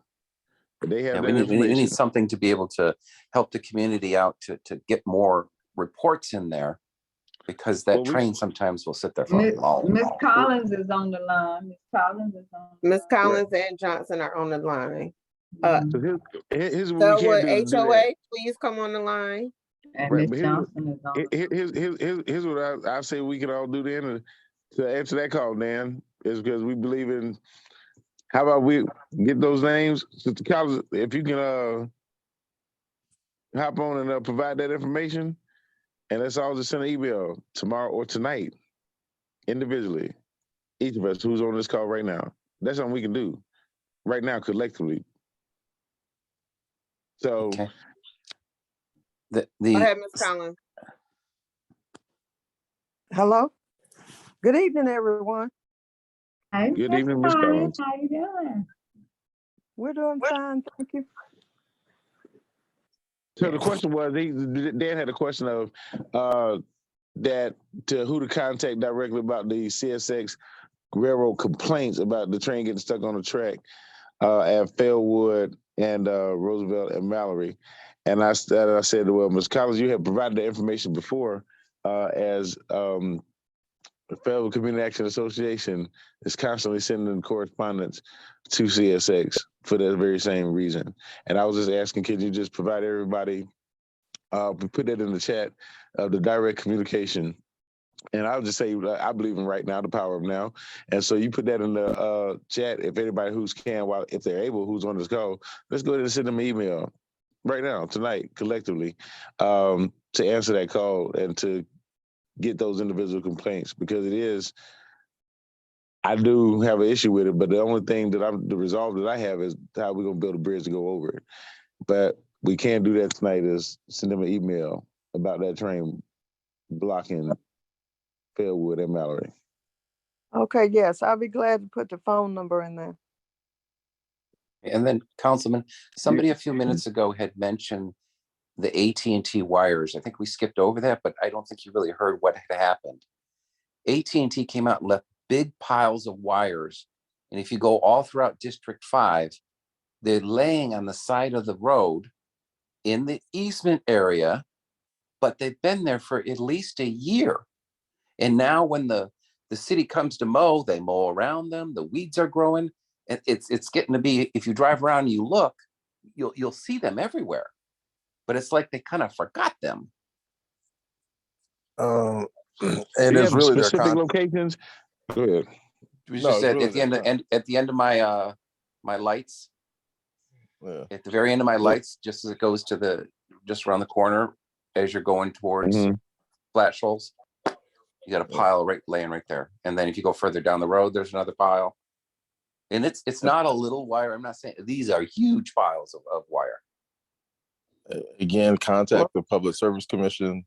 They have Yeah, that we information. need something to be able to help the community out to get more reports in there, because that train sometimes will sit there for a long. Miss Collins is on the line. Miss Collins is on. Miss Collins and Johnson are on the line. So here's what we So can would do to do HOA that. please come on the line? And Right, Miss but Johnson is on. here's what I say we can all do then to answer that call, Dan, is because we believe in. How about we get those names, Sister Collins? If you can hop on and provide that information, and let's all just send an email tomorrow or tonight, individually, each of us who's on this call right now. That's something we can do right now collectively. So, okay. Go ahead, Miss Collins. Hello. Good evening, everyone. Hey, good Miss evening, Miss Collins. Collins. How you doing? We're doing fine, thank you. So the question was, Dan had a question of that to who to contact directly about the CSX railroad complaints about the train getting stuck on the track at Fairwood and Roosevelt and Mallory. And I said, well, Ms. Collins, you have provided the information before as the Federal Community Action Association is constantly sending correspondence to CSX for that very same reason. And I was just asking, could you just provide everybody, put that in the chat, the direct communication. And I'll just say, I believe in right now, the power of now. And so you put that in the chat. If anybody if they're able, who's on this call, let's go ahead and send them an email right now, tonight, collectively, to answer that call and to get those individual complaints, because I do have an issue with it, but the only thing the resolve that I have is how we're gonna build a bridge to go over it. But we can't do that tonight, is send them an email about that train blocking Fairwood and Mallory. Okay, yes, I'll be glad to put the phone number in there. And then, Councilman, somebody a few minutes ago had mentioned the AT&T wires. I think we skipped over that, but I don't think you really heard what had happened. AT&T came out and left big piles of wires. And if you go all throughout District 5, they're laying on the side of the road in the easement area, but they've been there for at least a year. And now when the city comes to mow, they mow around them, the weeds are growing. And it's getting to be, if you drive around and you look, you'll see them everywhere. But it's like they kind of forgot them. And Do it's you have really their specific locations? Go ahead. It was No, just it's at really the end of my my lights. Yeah. At the very end of my lights, just as it goes to just around the corner as you're going towards Flat Shoals, you got a pile laying right there. And then if you go further down the road, there's another pile. And it's not a little wire. I'm not saying these are huge piles of wire. Again, contact the Public Service Commission.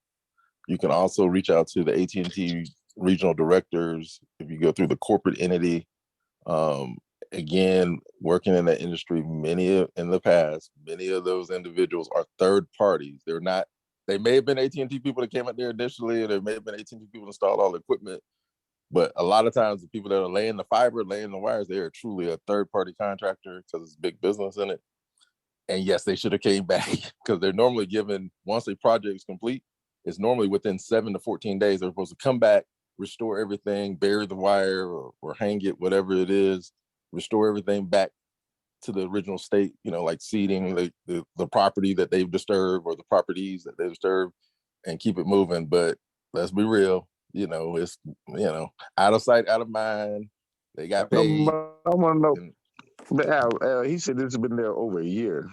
You can also reach out to the AT&T regional directors if you go through the corporate entity. Again, working in that industry, in the past, many of those individuals are third parties. They may have been AT&T people that came out there initially, and there may have been AT&T people that installed all the equipment. But a lot of times the people that are laying the fiber, laying the wires, they are truly a third party contractor because it's big business in it. And yes, they should have came back because they're normally given, once a project is complete, it's normally within 7 to 14 days. They're supposed to come back, restore everything, bury the wire or hang it, whatever it is, restore everything back to the original state, like seeding the property that they've disturbed or the properties that they've disturbed, and keep it moving. But let's be real, it's, out of sight, out of mind. They got paid. I want to know. But Al, he said this has been there over a year.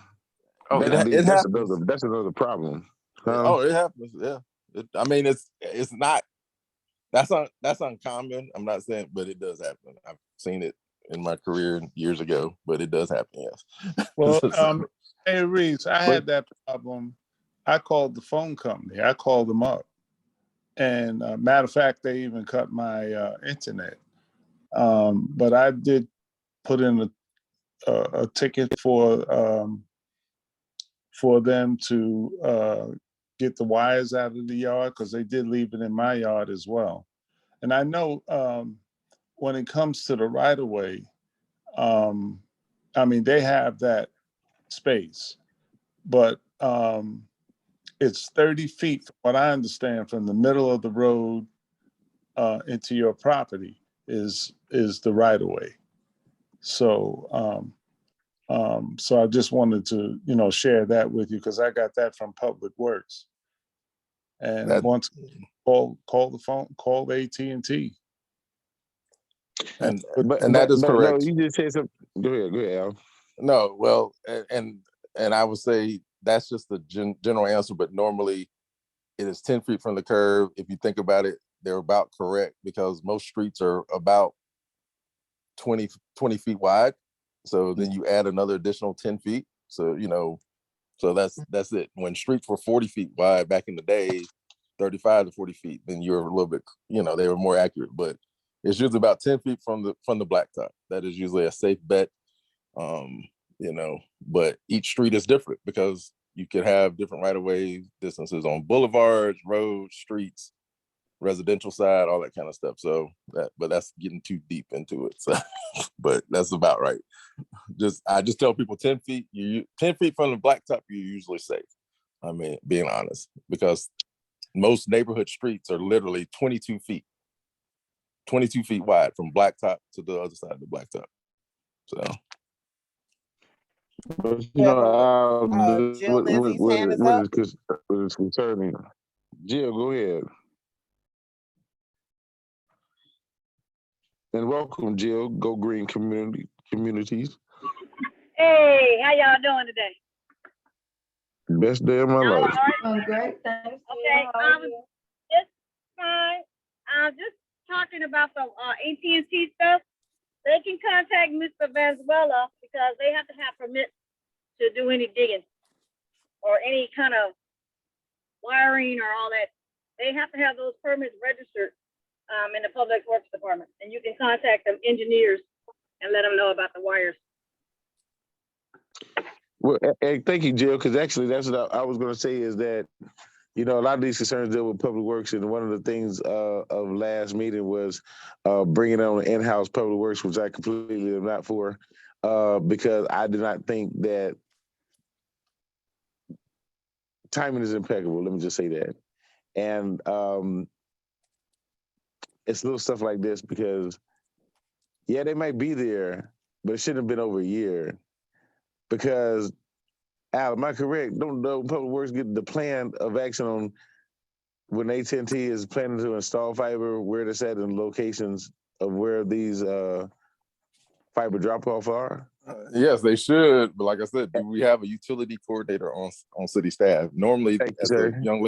Oh, it happens. That's another problem. Oh, it happens. Yeah. I mean, it's not, that's uncommon. I'm not saying, but it does happen. I've seen it in my career years ago, but it does happen, yes. Well, So, hey, Reese, I had that problem. I called the phone company. I called them up. And matter of fact, they even cut my internet. But I did put in a ticket for them to get the wires out of the yard, because they did leave it in my yard as well. And I know when it comes to the right of way, I mean, they have that space, but it's 30 feet, from what I understand, from the middle of the road into your property is the right of way. So so I just wanted to, share that with you, because I got that from Public Works. And That- once call the phone, call the AT&T. and that is no, correct. you just said something. Go ahead, Al. No, well, and I would say that's just the general answer, but normally it is 10 feet from the curb. If you think about it, they're about correct, because most streets are about 20 feet wide. So then you add another additional 10 feet. So, so that's it. When streets were 40 feet wide back in the day, 35 to 40 feet, then you're a little bit, they were more accurate, but it's usually about 10 feet from the blacktop. That is usually a safe bet. But each street is different, because you could have different right-of-way distances on boulevards, roads, streets, residential side, all that kind of stuff. So but that's getting too deep into it. So, but that's about right. I just tell people 10 feet, 10 feet from the blacktop, you're usually safe. I mean, being honest, because most neighborhood streets are literally 22 feet wide from blacktop to the other side of the blacktop. So. But Jill Lizzie's hand is up. what is concerning? Jill, go ahead. And welcome, Jill. Go Green Communities. Hey, how y'all doing today? Best day of my life. Oh, great, thanks. Okay, it's fine. Just talking about the AT&T stuff. They can contact Mr. Vazuela, because they have to have permits to do any digging or any kind of wiring or all that. They have to have those permits registered in the Public Works Department, and you can contact them engineers and let them know about the wires. Well, thank you, Jill, because actually that's what I was going to say, is that, a lot of these concerns deal with Public Works, and one of the things of last meeting was bringing on in-house Public Works, which I completely am not for, because I do not think that timing is impeccable. Let me just say that. And it's little stuff like this, because, yeah, they might be there, but it shouldn't have been over a year. Because, Al, am I correct? Don't Public Works get the plan of action on when AT&T is planning to install fiber, where it's at in locations of where these fiber drop-off are? Yes, they should. But like I said, do we have a utility coordinator on city staff? Normally, as the young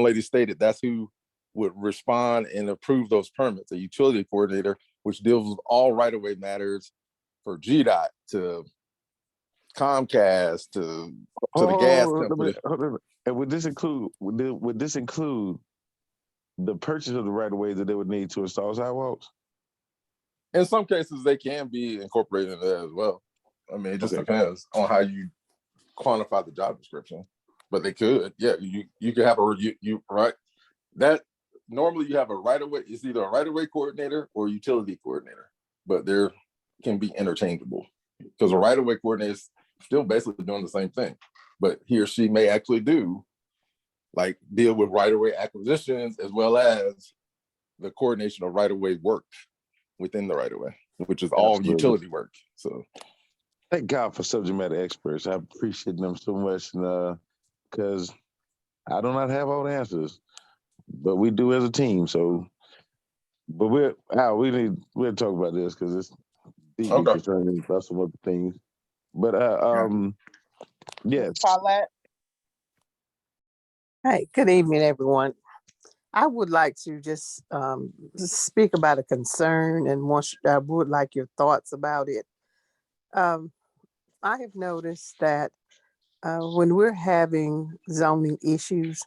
lady stated, that's who would respond and approve those permits. A utility coordinator, which deals with all right-of-way matters for GDOT to Comcast to the gas company. And would this include the purchase of the right-of-way that they would need to install sidewalks? In some cases, they can be incorporated in that as well. I mean, it just depends on how you quantify the job description. But they could, yeah. You could have right. That normally you have a right-of-way. It's either a right-of-way coordinator or a utility coordinator, but they can be interchangeable, because a right-of-way coordinator is still basically doing the same thing, but he or she may actually deal with right-of-way acquisitions as well as the coordination of right-of-way work within the right-of-way, which is all utility work. So thank God for subject matter experts. I appreciate them so much, because I do not have all the answers, but we do as a team. So, but we'll talk about this, because it's deeply concerning about some other things. But yes. Paulette, Hey, good evening, everyone. I would like to just speak about a concern and I would like your thoughts about it. Um, I have noticed that when we're having zoning issues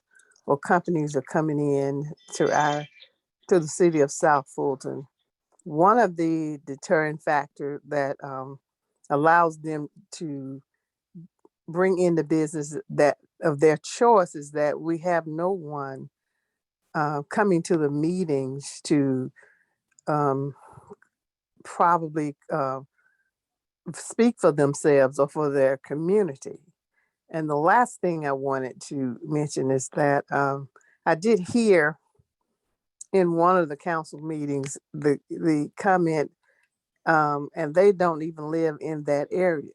or companies are coming in to the city of South Fulton, one of the deterrent factor that allows them to bring in the business that of their choice is that we have no one coming to the meetings to um, probably speak for themselves or for their community. And the last thing I wanted to mention is that I did hear in one of the council meetings the comment, and they don't even live in that area.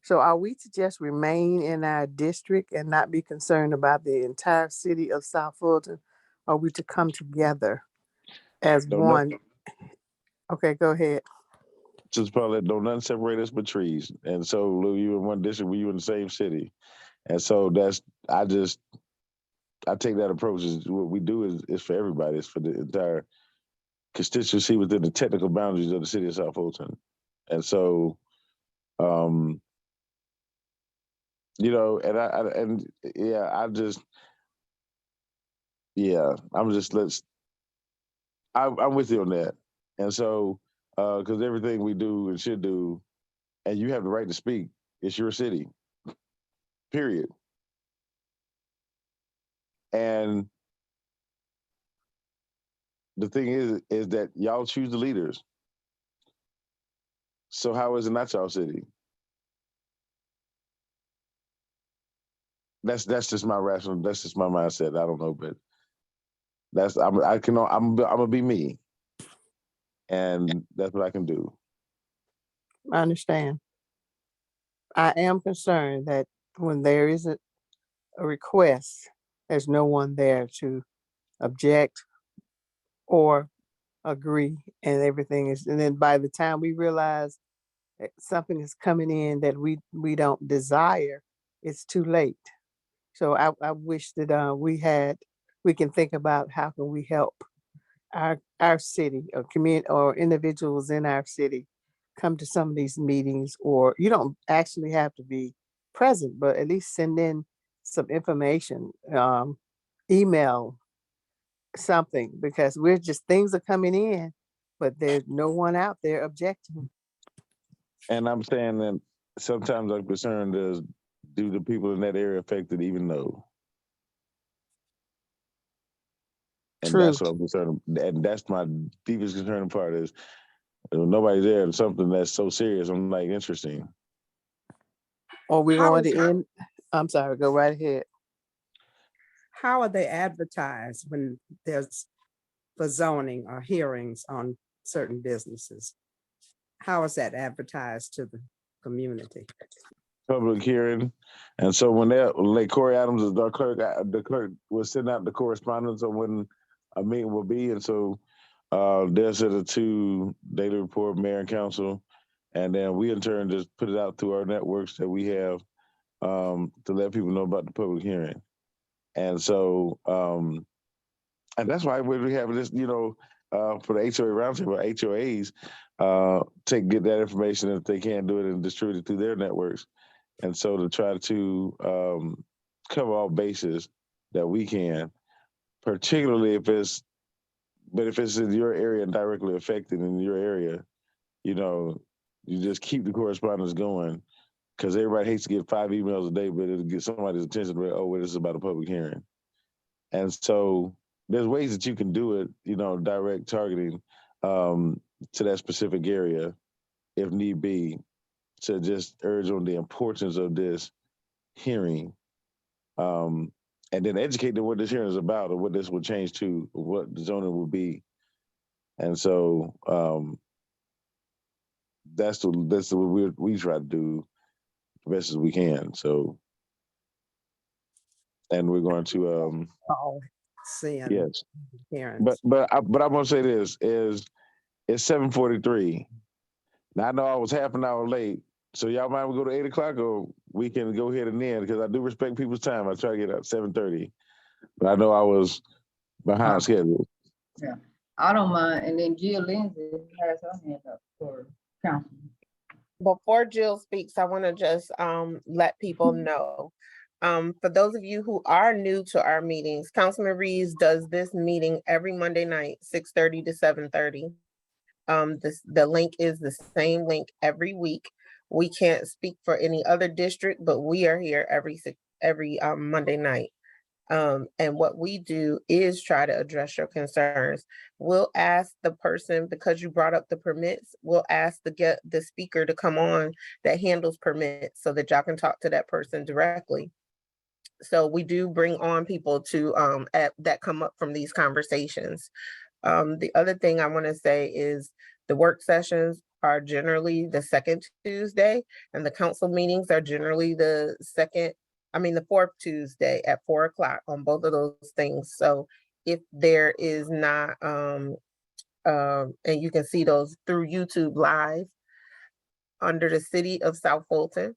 So are we to just remain in our district and not be concerned about the entire city of South Fulton? Are we to come together as Don't know. one? Okay, go ahead. Just probably don't nothing separate us but trees. And so, Lou, you in one district, we you in the same city. And so I take that approach is what we do is for everybody. It's for the entire constituency within the technical boundaries of the city of South Fulton. And so, um, and I'm with you on that. And so, because everything we do and should do, and you have the right to speak, it's your city, period. And the thing is that y'all choose the leaders. So how is it not y'all city? That's just my rational. That's just my mindset. I don't know, but I'm gonna be me, and that's what I can do. I understand. I am concerned that when there isn't a request, there's no one there to object or agree, and everything is. And then by the time we realize that something is coming in that we don't desire, it's too late. So I wish that we can think about how can we help our city or community or individuals in our city come to some of these meetings, or you don't actually have to be present, but at least send in some information, email something, because we're just things are coming in, but there's no one out there objecting. And I'm saying that sometimes I'm concerned is do the people in that area affected even know? And True. that's what I'm concerned. And that's my deepest concerning part is nobody's there and something that's so serious. I'm like, interesting. Or we're How going is to end. I'm sorry, go right ahead. How are they advertised when there's for zoning or hearings on certain businesses? How is that advertised to the community? Public hearing. And so when like Corey Adams is our clerk, the clerk will send out the correspondence on when a meeting will be. And so they'll send it to Daily Report, Mayor and Council. And then we in turn just put it out through our networks that we have to let people know about the public hearing. And so, and that's why we have this, for the HOA roundtable, HOAs get that information if they can't do it and distribute it through their networks. And so to try to cover all bases that we can, particularly if it's in your area and directly affected in your area, you just keep the correspondence going because everybody hates to get 5 emails a day, but it'll get somebody's attention. This is about a public hearing. And so there's ways that you can do it, direct targeting to that specific area if need be, to just urge on the importance of this hearing, and then educate them what this hearing is about or what this will change to, what the zoning will be. And so that's what we try to do the best as we can. So, and we're going to Seeing yes, hearings. but I'm gonna say this is it's 7:43. Now I know I was half an hour late, so y'all might go to 8 o'clock, or we can go ahead and end because I do respect people's time. I try to get out 7:30. but I know I was behind schedule. Yeah, I don't mind. And then Jill Lindsay has her hand up for council. Before Jill speaks, I want to just let people know. For those of you who are new to our meetings, Councilman Reeves does this meeting every Monday night, 6:30 to 7:30. The link is the same link every week. We can't speak for any other district, but we are here every Monday night. And what we do is try to address your concerns. We'll ask the person, because you brought up the permits, we'll ask the speaker to come on that handles permits so that y'all can talk to that person directly. So we do bring on people to that come up from these conversations. The other thing I want to say is the work sessions are generally the second Tuesday, and the council meetings are generally the fourth Tuesday at 4:00 on both of those things. So if there is not, and you can see those through YouTube Live under the City of South Fulton,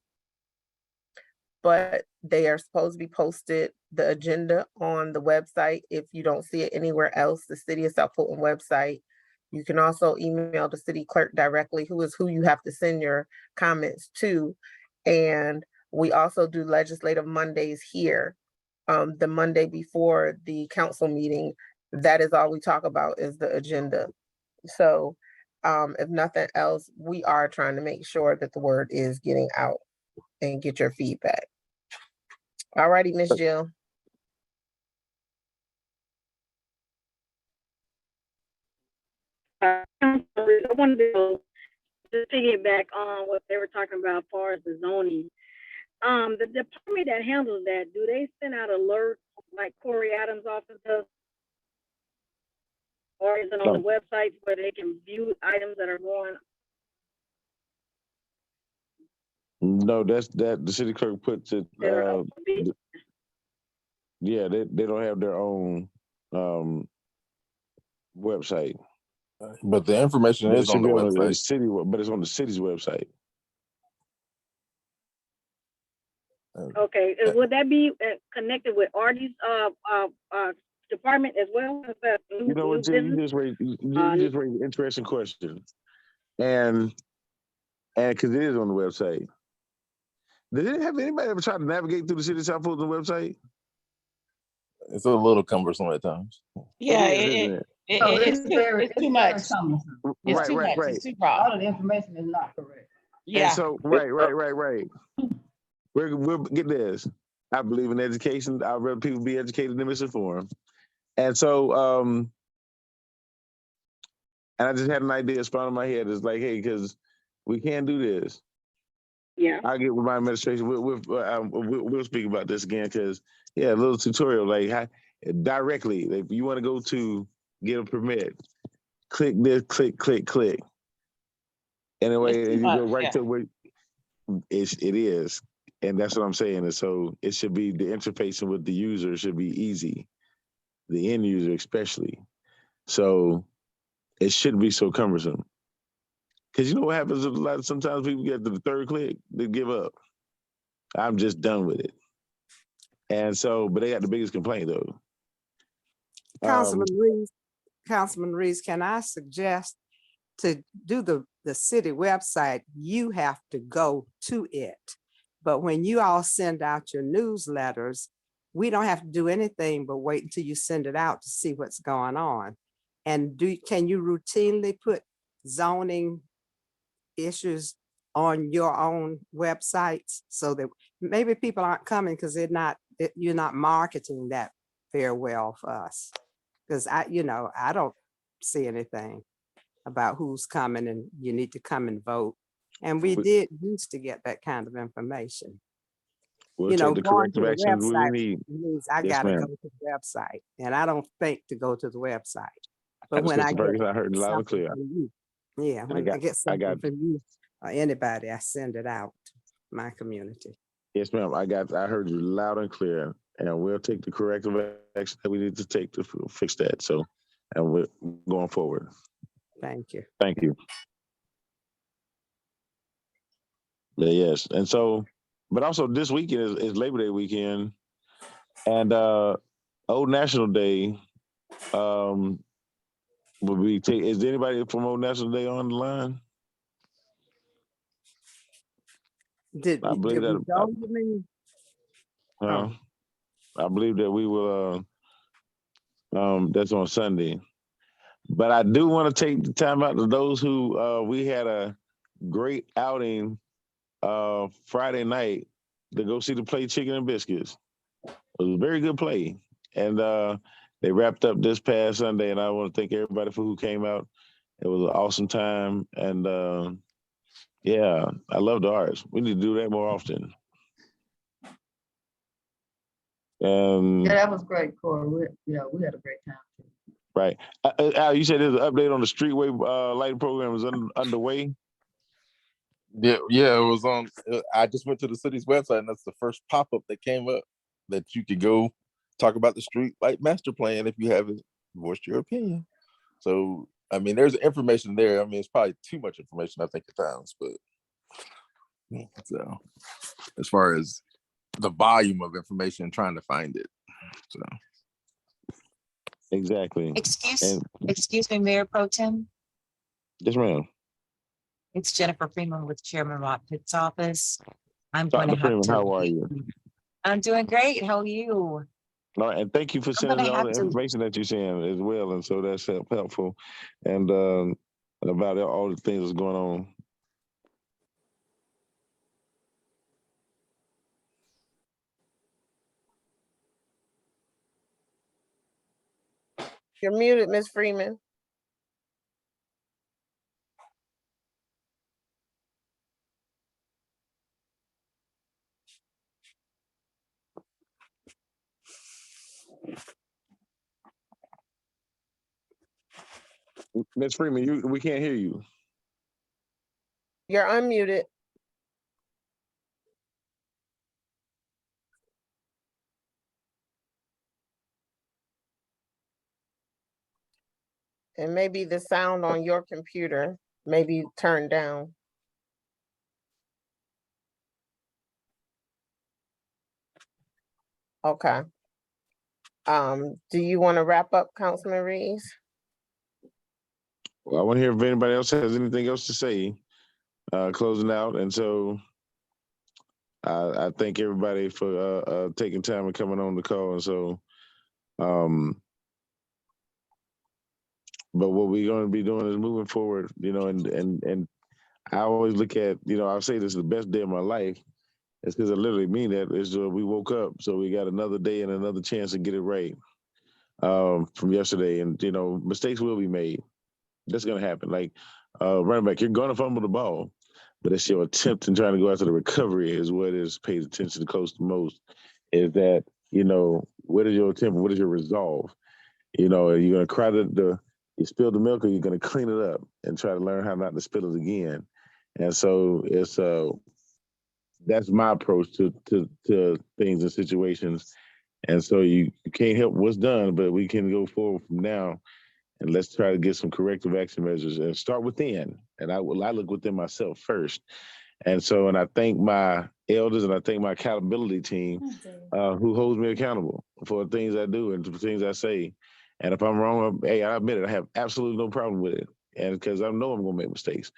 but they are supposed to be posted, the agenda on the website. If you don't see it anywhere else, the City of South Fulton website. You can also email the city clerk directly, who is who you have to send your comments to. And we also do legislative Mondays here. The Monday before the council meeting, that is all we talk about is the agenda. So if nothing else, we are trying to make sure that the word is getting out and get your feedback. All righty, Miss Jill. I wanted to just piggyback on what they were talking about as far as the zoning. The department that handles that, do they send out alerts like Corey Adams' office does? Or is it on the website where they can view items that are going? No, that's the city clerk puts it. Yeah, they don't have their own website. But the information But it is should on the be on the website. city, but it's on the city's website. Okay, would that be connected with Artie's department as well? You know what, Jill, you just raised an interesting question, and because it is on the website. Did it have anybody ever tried to navigate through the City of South Fulton website? It's a little cumbersome at times. Yeah, It's too much. It's too much. It's too A broad. lot of the information is not correct. Yeah. And so, right. We'll get this. I believe in education. I'd rather people be educated than misinformed. And so, and I just had an idea spun in my head. It's like, hey, because we can't do this. Yeah. I'll get with my administration. We'll speak about this again because, yeah, a little tutorial, like how, directly, if you want to go to get a permit, click this, click. Anyway, and you go right to where it is. And that's what I'm saying. And so it should be, the interface with the user should be easy, the end user especially. So it shouldn't be so cumbersome. Because you know what happens a lot, sometimes people get to the third click, they give up. I'm just done with it. And so, but they got the biggest complaint though. Councilman Reeves, can I suggest to do the city website, you have to go to it. But when you all send out your newsletters, we don't have to do anything but wait until you send it out to see what's going on. And can you routinely put zoning issues on your own websites so that maybe people aren't coming because you're not marketing that very well for us? Because I don't see anything about who's coming and you need to come and vote. And we did used to get that kind of information. We'll take the going to corrective the actions we website need. means I Yes, gotta ma'am. go to the website, and I don't think to go to the website. But That's when I Mr. get Ferguson, I heard loud and something clear. from you, when I get something from you or anybody, I send it out to my community. Yes, ma'am. I heard you loud and clear, and we'll take the corrective action that we need to take to fix that. So, and we're going forward. Thank you. Thank you. Yes, and so, but also this weekend is Labor Day weekend, and Old National Day, would be is anybody from Old National Day on the line? Did I believe we that. go, you mean? I believe that we will. That's on Sunday. But I do want to take the time out to those who we had a great outing Friday night to go see the play Chicken and Biscuits. It was a very good play. And they wrapped up this past Sunday, and I want to thank everybody for who came out. It was an awesome time. And yeah, I love the arts. We need to do that more often. Yeah, that was great, Corey. We had a great time. Right. Al, you said there's an update on the Streetway lighting program is underway. Yeah, it was on. I just went to the city's website, and that's the first pop-up that came up that you could go talk about the street light master plan if you haven't voiced your opinion. So, I mean, there's information there. I mean, it's probably too much information, I think, at times, but so as far as the volume of information, trying to find it. So exactly. Excuse me, Mayor Pro Tem. Yes, ma'am. It's Jennifer Freeman with Chairman Rob Pitt's office. I'm Dr. going to have Freeman, to. how are you? I'm doing great. How are you? All right, and thank you for I'm sending gonna all have the to- information that you're saying as well, and so that's helpful, and about all the things that's going on. You're muted, Ms. Freeman. Ms. Freeman, we can't hear you. You're unmuted. And maybe the sound on your computer may be turned down. Okay. Do you want to wrap up, Councilman Reeves? Well, I want to hear if anybody else has anything else to say, closing out, and so I thank everybody for taking time and coming on the call, and so but what we're going to be doing is moving forward, and I always look at, I'll say this is the best day of my life. It's because I literally mean that. It's we woke up, so we got another day and another chance to get it right from yesterday. And, mistakes will be made. That's going to happen. Like running back, you're going to fumble the ball, but it's your attempt in trying to go after the recovery is what is pays attention to close the most, is that, what is your attempt? What is your resolve? Are you going to cry you spill the milk, or you're going to clean it up and try to learn how not to spill it again? And so it's that's my approach to things and situations. And so you can't help what's done, but we can go forward from now, and let's try to get some corrective action measures and start within. And I look within myself first. And so, and I thank my elders and I thank my accountability team who holds me accountable for the things I do and the things I say. And if I'm wrong, hey, I admit it, I have absolutely no problem with it. And because I know I'm going to make mistakes.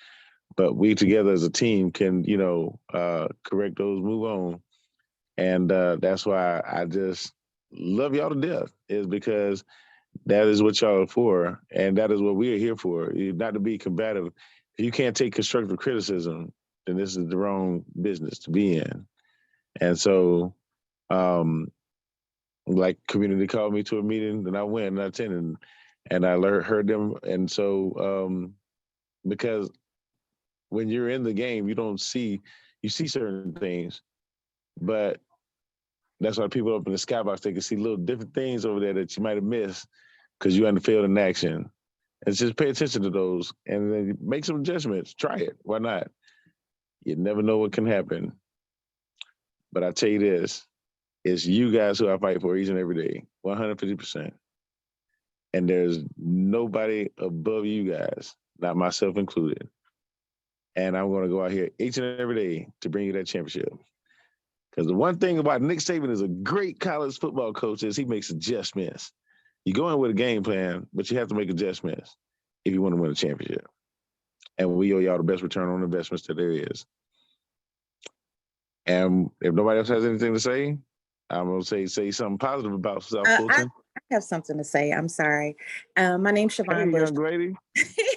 But we together as a team can, correct those, move on. And that's why I just love y'all to death, is because that is what y'all are for. And that is what we are here for, not to be combative. If you can't take constructive criticism, then this is the wrong business to be in. And so, like, community called me to a meeting, and I went and I attended, and I heard them. And so, because when you're in the game, you see certain things, but that's why people up in the skybox, they can see little different things over there that you might have missed because you hadn't failed in action. And just pay attention to those and then make some adjustments. Try it. Why not? You never know what can happen. But I tell you this, it's you guys who I fight for each and every day, 150%. And there's nobody above you guys, not myself included. And I'm going to go out here each and every day to bring you that championship. Because the one thing about Nick Saban is a great college football coach is he makes adjustments. You go in with a game plan, but you have to make adjustments if you want to win a championship. And we owe y'all the best return on investments that there is. And if nobody else has anything to say, I'm gonna say something positive about South Fulton. I have something to say. I'm sorry. My name's Siobhan Hey, Bush. young lady.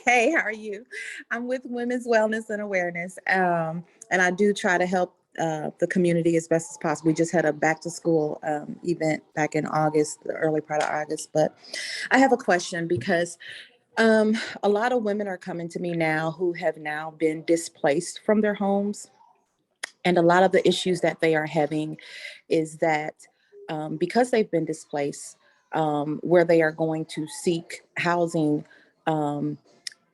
Hey, how are you? I'm with Women's Wellness and Awareness, and I do try to help the community as best as possible. We just had a back to school event back in August, the early part of August. But I have a question because a lot of women are coming to me now who have now been displaced from their homes. And a lot of the issues that they are having is that because they've been displaced, where they are going to seek housing,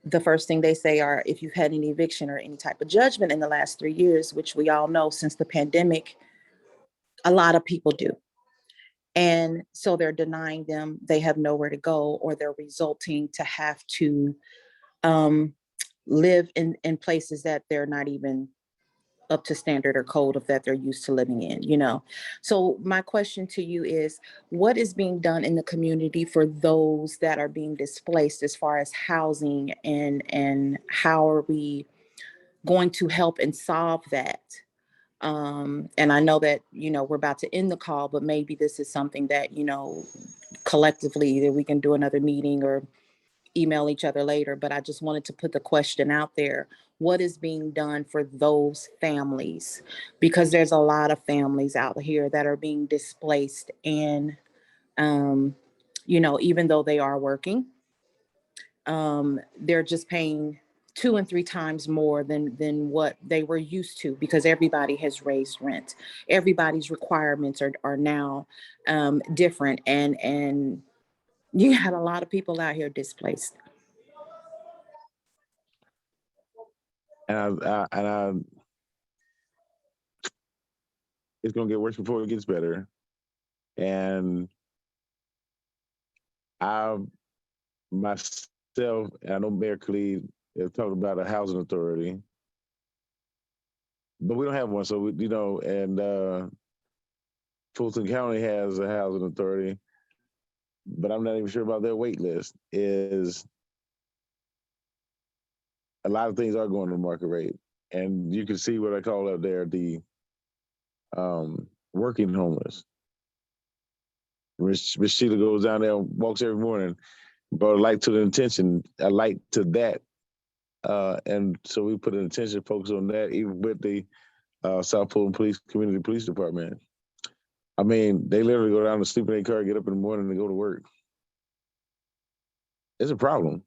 the first thing they say are, if you've had any eviction or any type of judgment in the last 3 years, which we all know since the pandemic, a lot of people do. And so they're denying them, they have nowhere to go, or they're resulting to have to live in places that they're not even up to standard or code of that they're used to living in, you know. So my question to you is, what is being done in the community for those that are being displaced as far as housing, and how are we going to help and solve that? And I know that, you know, we're about to end the call, but maybe this is something that, you know, collectively that we can do another meeting or email each other later, but I just wanted to put the question out there. What is being done for those families? Because there's a lot of families out here that are being displaced, and, you know, even though they are working, they're just paying 2 and 3 times more than what they were used to, because everybody has raised rent. Everybody's requirements are now different, and you had a lot of people out here displaced. And it's gonna get worse before it gets better. And I myself, and I know Mayor Khalid is talking about a housing authority, but we don't have one. So we, you know, and Fulton County has a housing authority, but I'm not even sure about their wait list. Is a lot of things are going to market rate, and you can see what I call up there the working homeless. Miss Sheila goes down there and walks every morning, brought a light to the intention, a light to that. And so we put an attention focus on that, even with the South Fulton Community Police Department. I mean, they literally go down to sleep in their car, get up in the morning and go to work. It's a problem.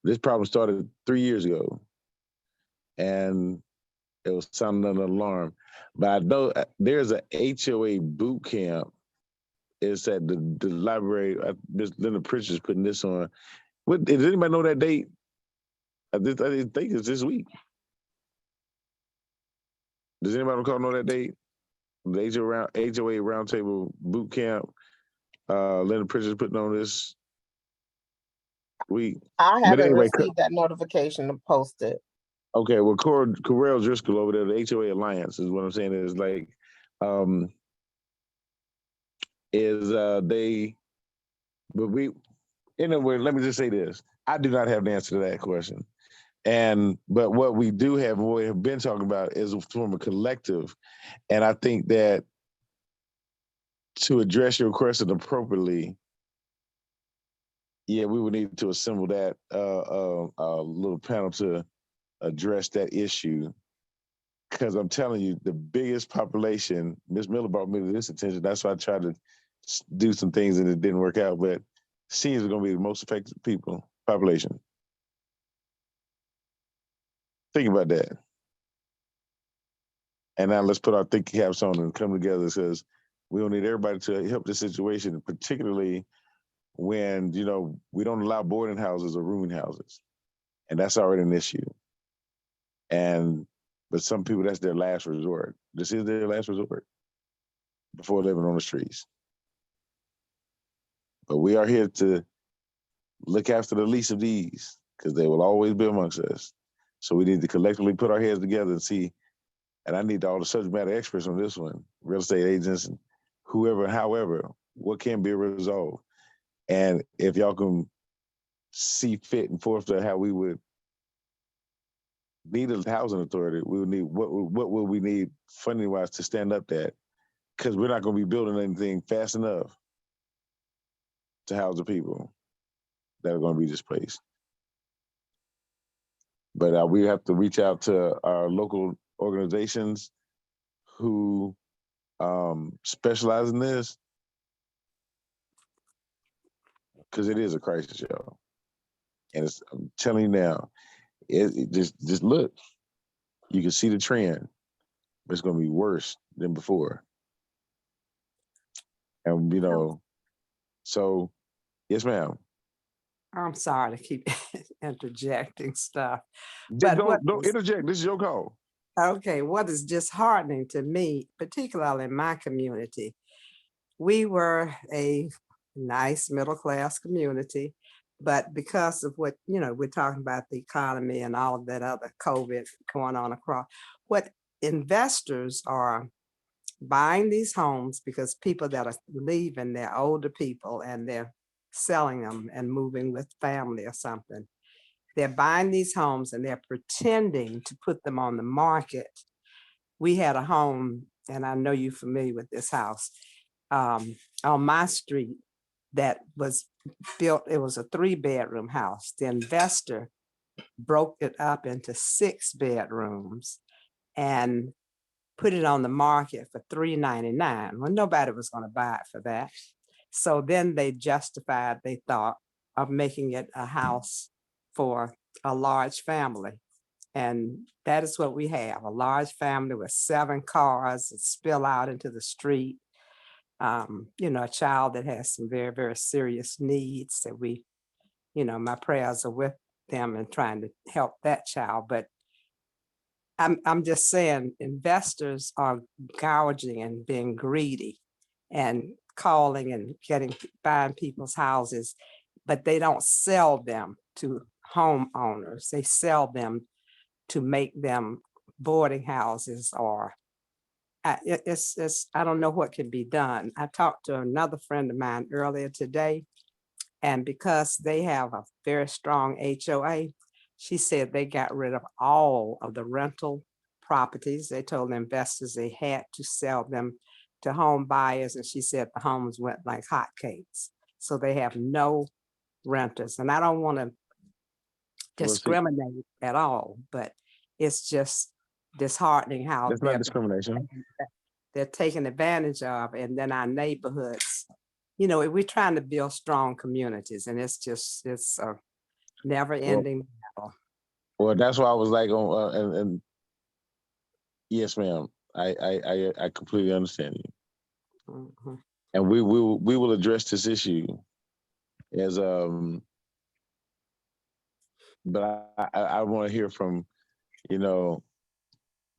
This problem started 3 years ago, and it was sounding an alarm. But I know there's a HOA boot camp. It's at the library. Miss Linda Pritchard's putting this on. What, does anybody know that date? I think it's this week. Does anybody know that date? The HOA Roundtable Boot Camp. Linda Pritchard's putting on this week. I But haven't anyway, received that notification to post it. okay, well, Correll Driscoll over there, the HOA Alliance is what I'm saying is like, but we, anyway, let me just say this. I do not have the answer to that question. But what we do have, what we have been talking about is from a collective. And I think that to address your question appropriately, yeah, we would need to assemble that little panel to address that issue. Because I'm telling you, the biggest population, Ms. Miller brought me to this attention. That's why I tried to do some things and it didn't work out. But seniors are going to be the most affected population. Think about that. And now let's put our thinking caps on and come together, because we don't need everybody to help the situation, particularly when, you know, we don't allow boarding houses or rooming houses. And that's already an issue. But some people, that's their last resort. This is their last resort before living on the streets. But we are here to look after the least of these, because they will always be amongst us. So we need to collectively put our heads together and see And I need all the subject matter experts on this one, real estate agents and whoever, however, what can be resolved. And if y'all can see fit and forth to how we would need a housing authority, we would need, what will we need funding wise to stand up that? Because we're not going to be building anything fast enough to house the people that are going to be displaced. But we have to reach out to our local organizations who specialize in this, because it is a crisis, y'all. And I'm telling you now, it just look, you can see the trend, but it's going to be worse than before. And so yes, ma'am. I'm sorry to keep interjecting stuff. Just But don't interject. This is your call. okay, what is disheartening to me, particularly in my community, we were a nice middle-class community, but because of what, we're talking about the economy and all of that other COVID going on across, what investors are buying these homes because people that are leaving, they're older people and they're selling them and moving with family or something. They're buying these homes and they're pretending to put them on the market. We had a home, and I know you're familiar with this house, on my street that was built, it was a 3-bedroom house. The investor broke it up into 6 bedrooms and put it on the market for $399. Well, nobody was going to buy it for that. So then they justified, they thought, of making it a house for a large family. And that is what we have, a large family with 7 cars that spill out into the street. A child that has some very, very serious needs that we, my prayers are with them and trying to help that child. But I'm just saying, investors are gouging and being greedy and calling and buying people's houses, but they don't sell them to homeowners. They sell them to make them boarding houses, or I don't know what can be done. I talked to another friend of mine earlier today, and because they have a very strong HOA, she said they got rid of all of the rental properties. They told the investors they had to sell them to home buyers, and she said the homes went like hotcakes. So they have no renters. And I don't want to discriminate at all, but it's just disheartening how That's not discrimination. they're taking advantage of. And then our neighborhoods, we're trying to build strong communities, and it's a never ending battle. Well, that's why I was like, and yes, ma'am, I completely understand you. Mhm. And we will address this issue as but I want to hear from,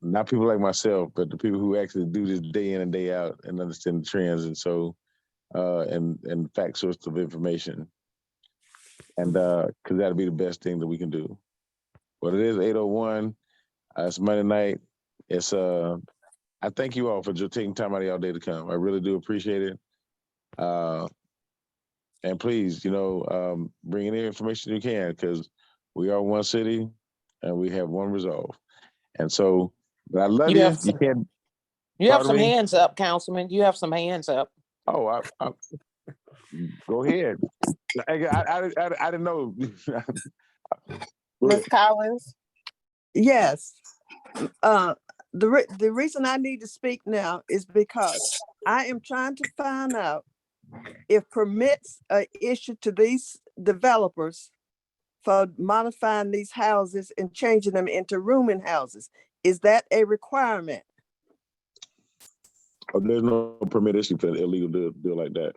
not people like myself, but the people who actually do this day in and day out and understand the trends, and so and fact source of information, and because that'll be the best thing that we can do. But it is 8:01. It's Monday night. It's I thank you all for just taking time out of your day to come. I really do appreciate it. And please, bring any information you can, because we are one city and we have one resolve. And so, but I love you. You can't. You have Pardon some me? hands up, Councilman. You have some hands up. Oh, I go ahead. I didn't know. Ms. Collins? Yes. The reason I need to speak now is because I am trying to find out if permits are issued to these developers for modifying these houses and changing them into rooming houses. Is that a requirement? Oh, there's no permit issue for an illegal deal like that.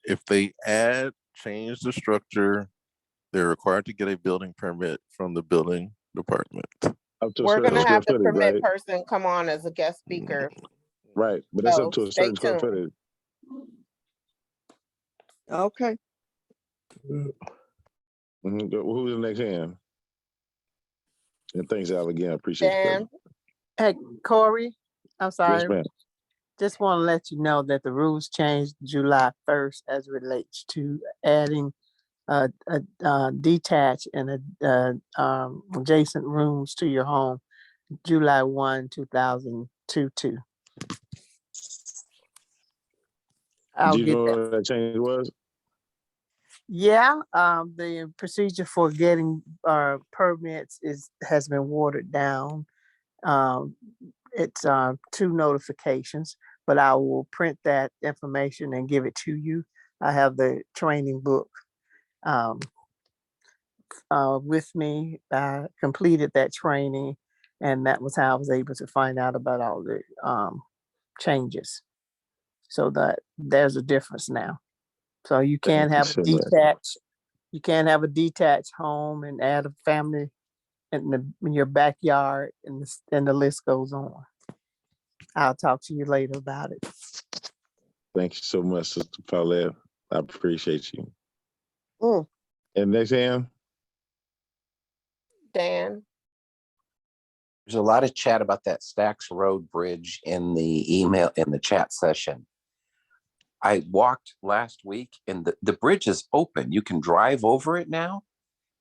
If they change the structure, they're required to get a building permit from the building department. We're going to have the permit person come on as a guest speaker. Right, but that's So up to a stay certain square tuned. footage. Okay. Who's the next hand? And thanks, Al, again. I appreciate Dan. you. Hey, Corey, I'm Yes, sorry. ma'am. Just want to let you know that the rules changed July 1st as relates to adding detached and adjacent rooms to your home, July 1, 2022. Do I'll you get know that. what that change was? Yeah, the procedure for getting permits has been watered down. Um, it's 2 notifications, but I will print that information and give it to you. I have the training book um, with me. I completed that training, and that was how I was able to find out about all the changes. So that there's a difference now. So you Thank can't you have a so much. detached. You can't have a detached home and add a family in your backyard, and the list goes on. I'll talk to you later about it. Thank you so much, Sister Paulette. I appreciate you. Mm. And next, Am. Dan, There's a lot of chat about that Stacks Road Bridge in the email, in the chat session. I walked last week and the bridge is open. You can drive over it now.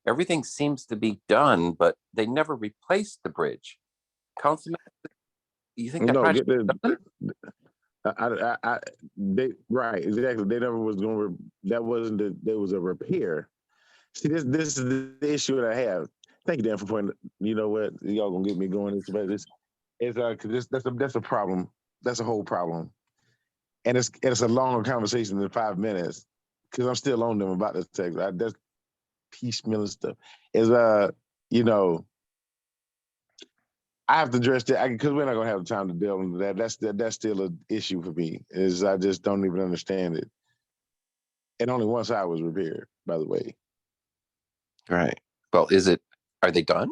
Everything seems to be done, but they never replaced the bridge. Councilman, you think that No, project get is the. done? They right, exactly. They never was going to. That wasn't the. There was a repair. See, this is the issue that I have. Thank you, Dan, for pointing. You know what? Y'all gonna get me going into about this. It's cause that's a problem. That's a whole problem, and it's a longer conversation than 5 minutes because I'm still on them about this text. That's piecemeal stuff. Is you know, I have to address that because we're not gonna have time to delve into that. That's still an issue for me. Is I just don't even understand it. And only one side was repaired, by the way. Right. Well, are they done?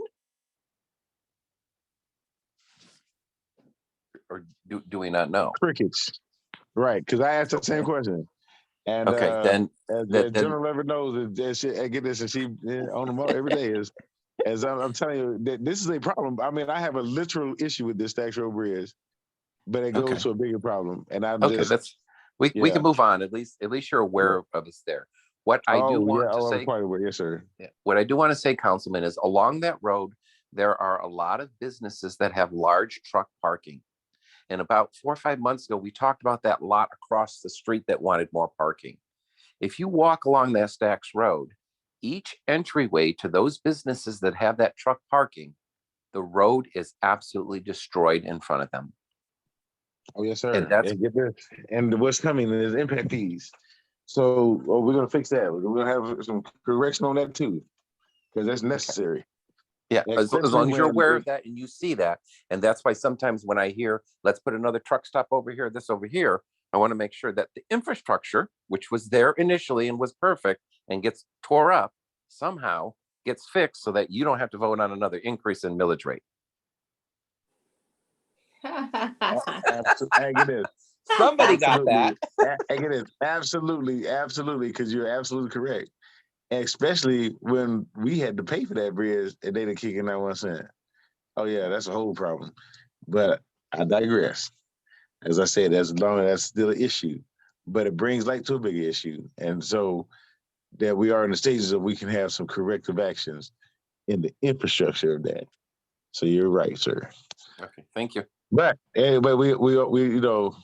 Or do we not know? Crickets. Right, because I asked the same question. And Okay, then as General Lever knows, that shit, I get this, and she on them every day is, as I'm telling you, that this is a problem. I mean, I have a literal issue with this Stacks Road Bridge, but it goes Okay. to a bigger problem. And I'm Okay, just, we yeah. can move on. At least you're aware of us there. What I do want to I'm say, quite aware. Yes, sir. what I do want to say, Councilman, is along that road, there are a lot of businesses that have large truck parking. And about 4 or 5 months ago, we talked about that lot across the street that wanted more parking. If you walk along that Stacks Road, each entryway to those businesses that have that truck parking, the road is absolutely destroyed in front of them. Oh, yes, sir. And that's get this. And what's coming is impact fees. So we're gonna fix that. We're gonna have some correction on that too, because that's necessary. Yeah, as Especially long as you're when aware of that and you see that. And that's why sometimes when I hear, let's put another truck stop over here, this over here, I want to make sure that the infrastructure, which was there initially and was perfect and gets tore up, somehow gets fixed so that you don't have to vote on another increase in millage rate. I get it. Somebody got that. I get it. Absolutely, because you're absolutely correct. Especially when we had to pay for that bridge and they didn't kick in that 1 cent. Oh yeah, that's a whole problem. But I digress. As I said, as long as that's still an issue, but it brings light to a bigger issue, and so that we are in the stages of we can have some corrective actions in the infrastructure of that. So you're right, sir. Okay, thank you. But we you know,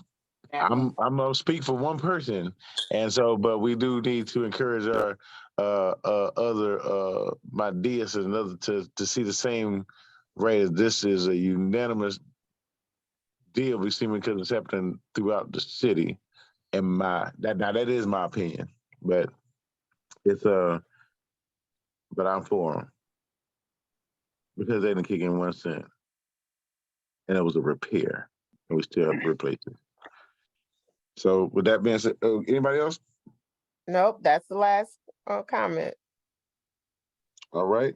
I'm gonna speak for one person, and so but we do need to encourage our other my DS and others to see the same rate as this is a unanimous deal we see because it's happening throughout the city. And that is my opinion, but it's but I'm for them because they didn't kick in 1 cent, and it was a repair, and we still have to replace it. So with that being said, anybody else? nope, that's the last comment. All right.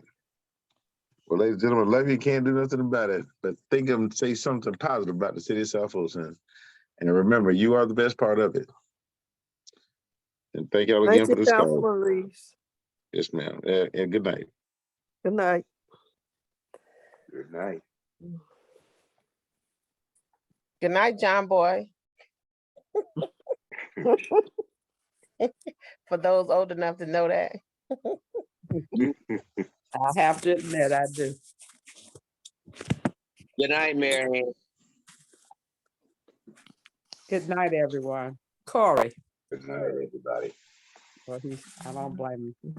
Well, ladies and gentlemen, Levy can't do nothing about it, but think of and say something positive about the city of South Ocean. And remember, you are the best part of it. And thank y'all again Thank for you, this call. Councilman Reeves. Yes, ma'am. And good night. Good night. Good night. Good night, John Boy. For those old enough to know that. I have to admit, I do. Good night, Mary. Good night, everyone. Corey. Good night, everybody. Well, I don't blame him.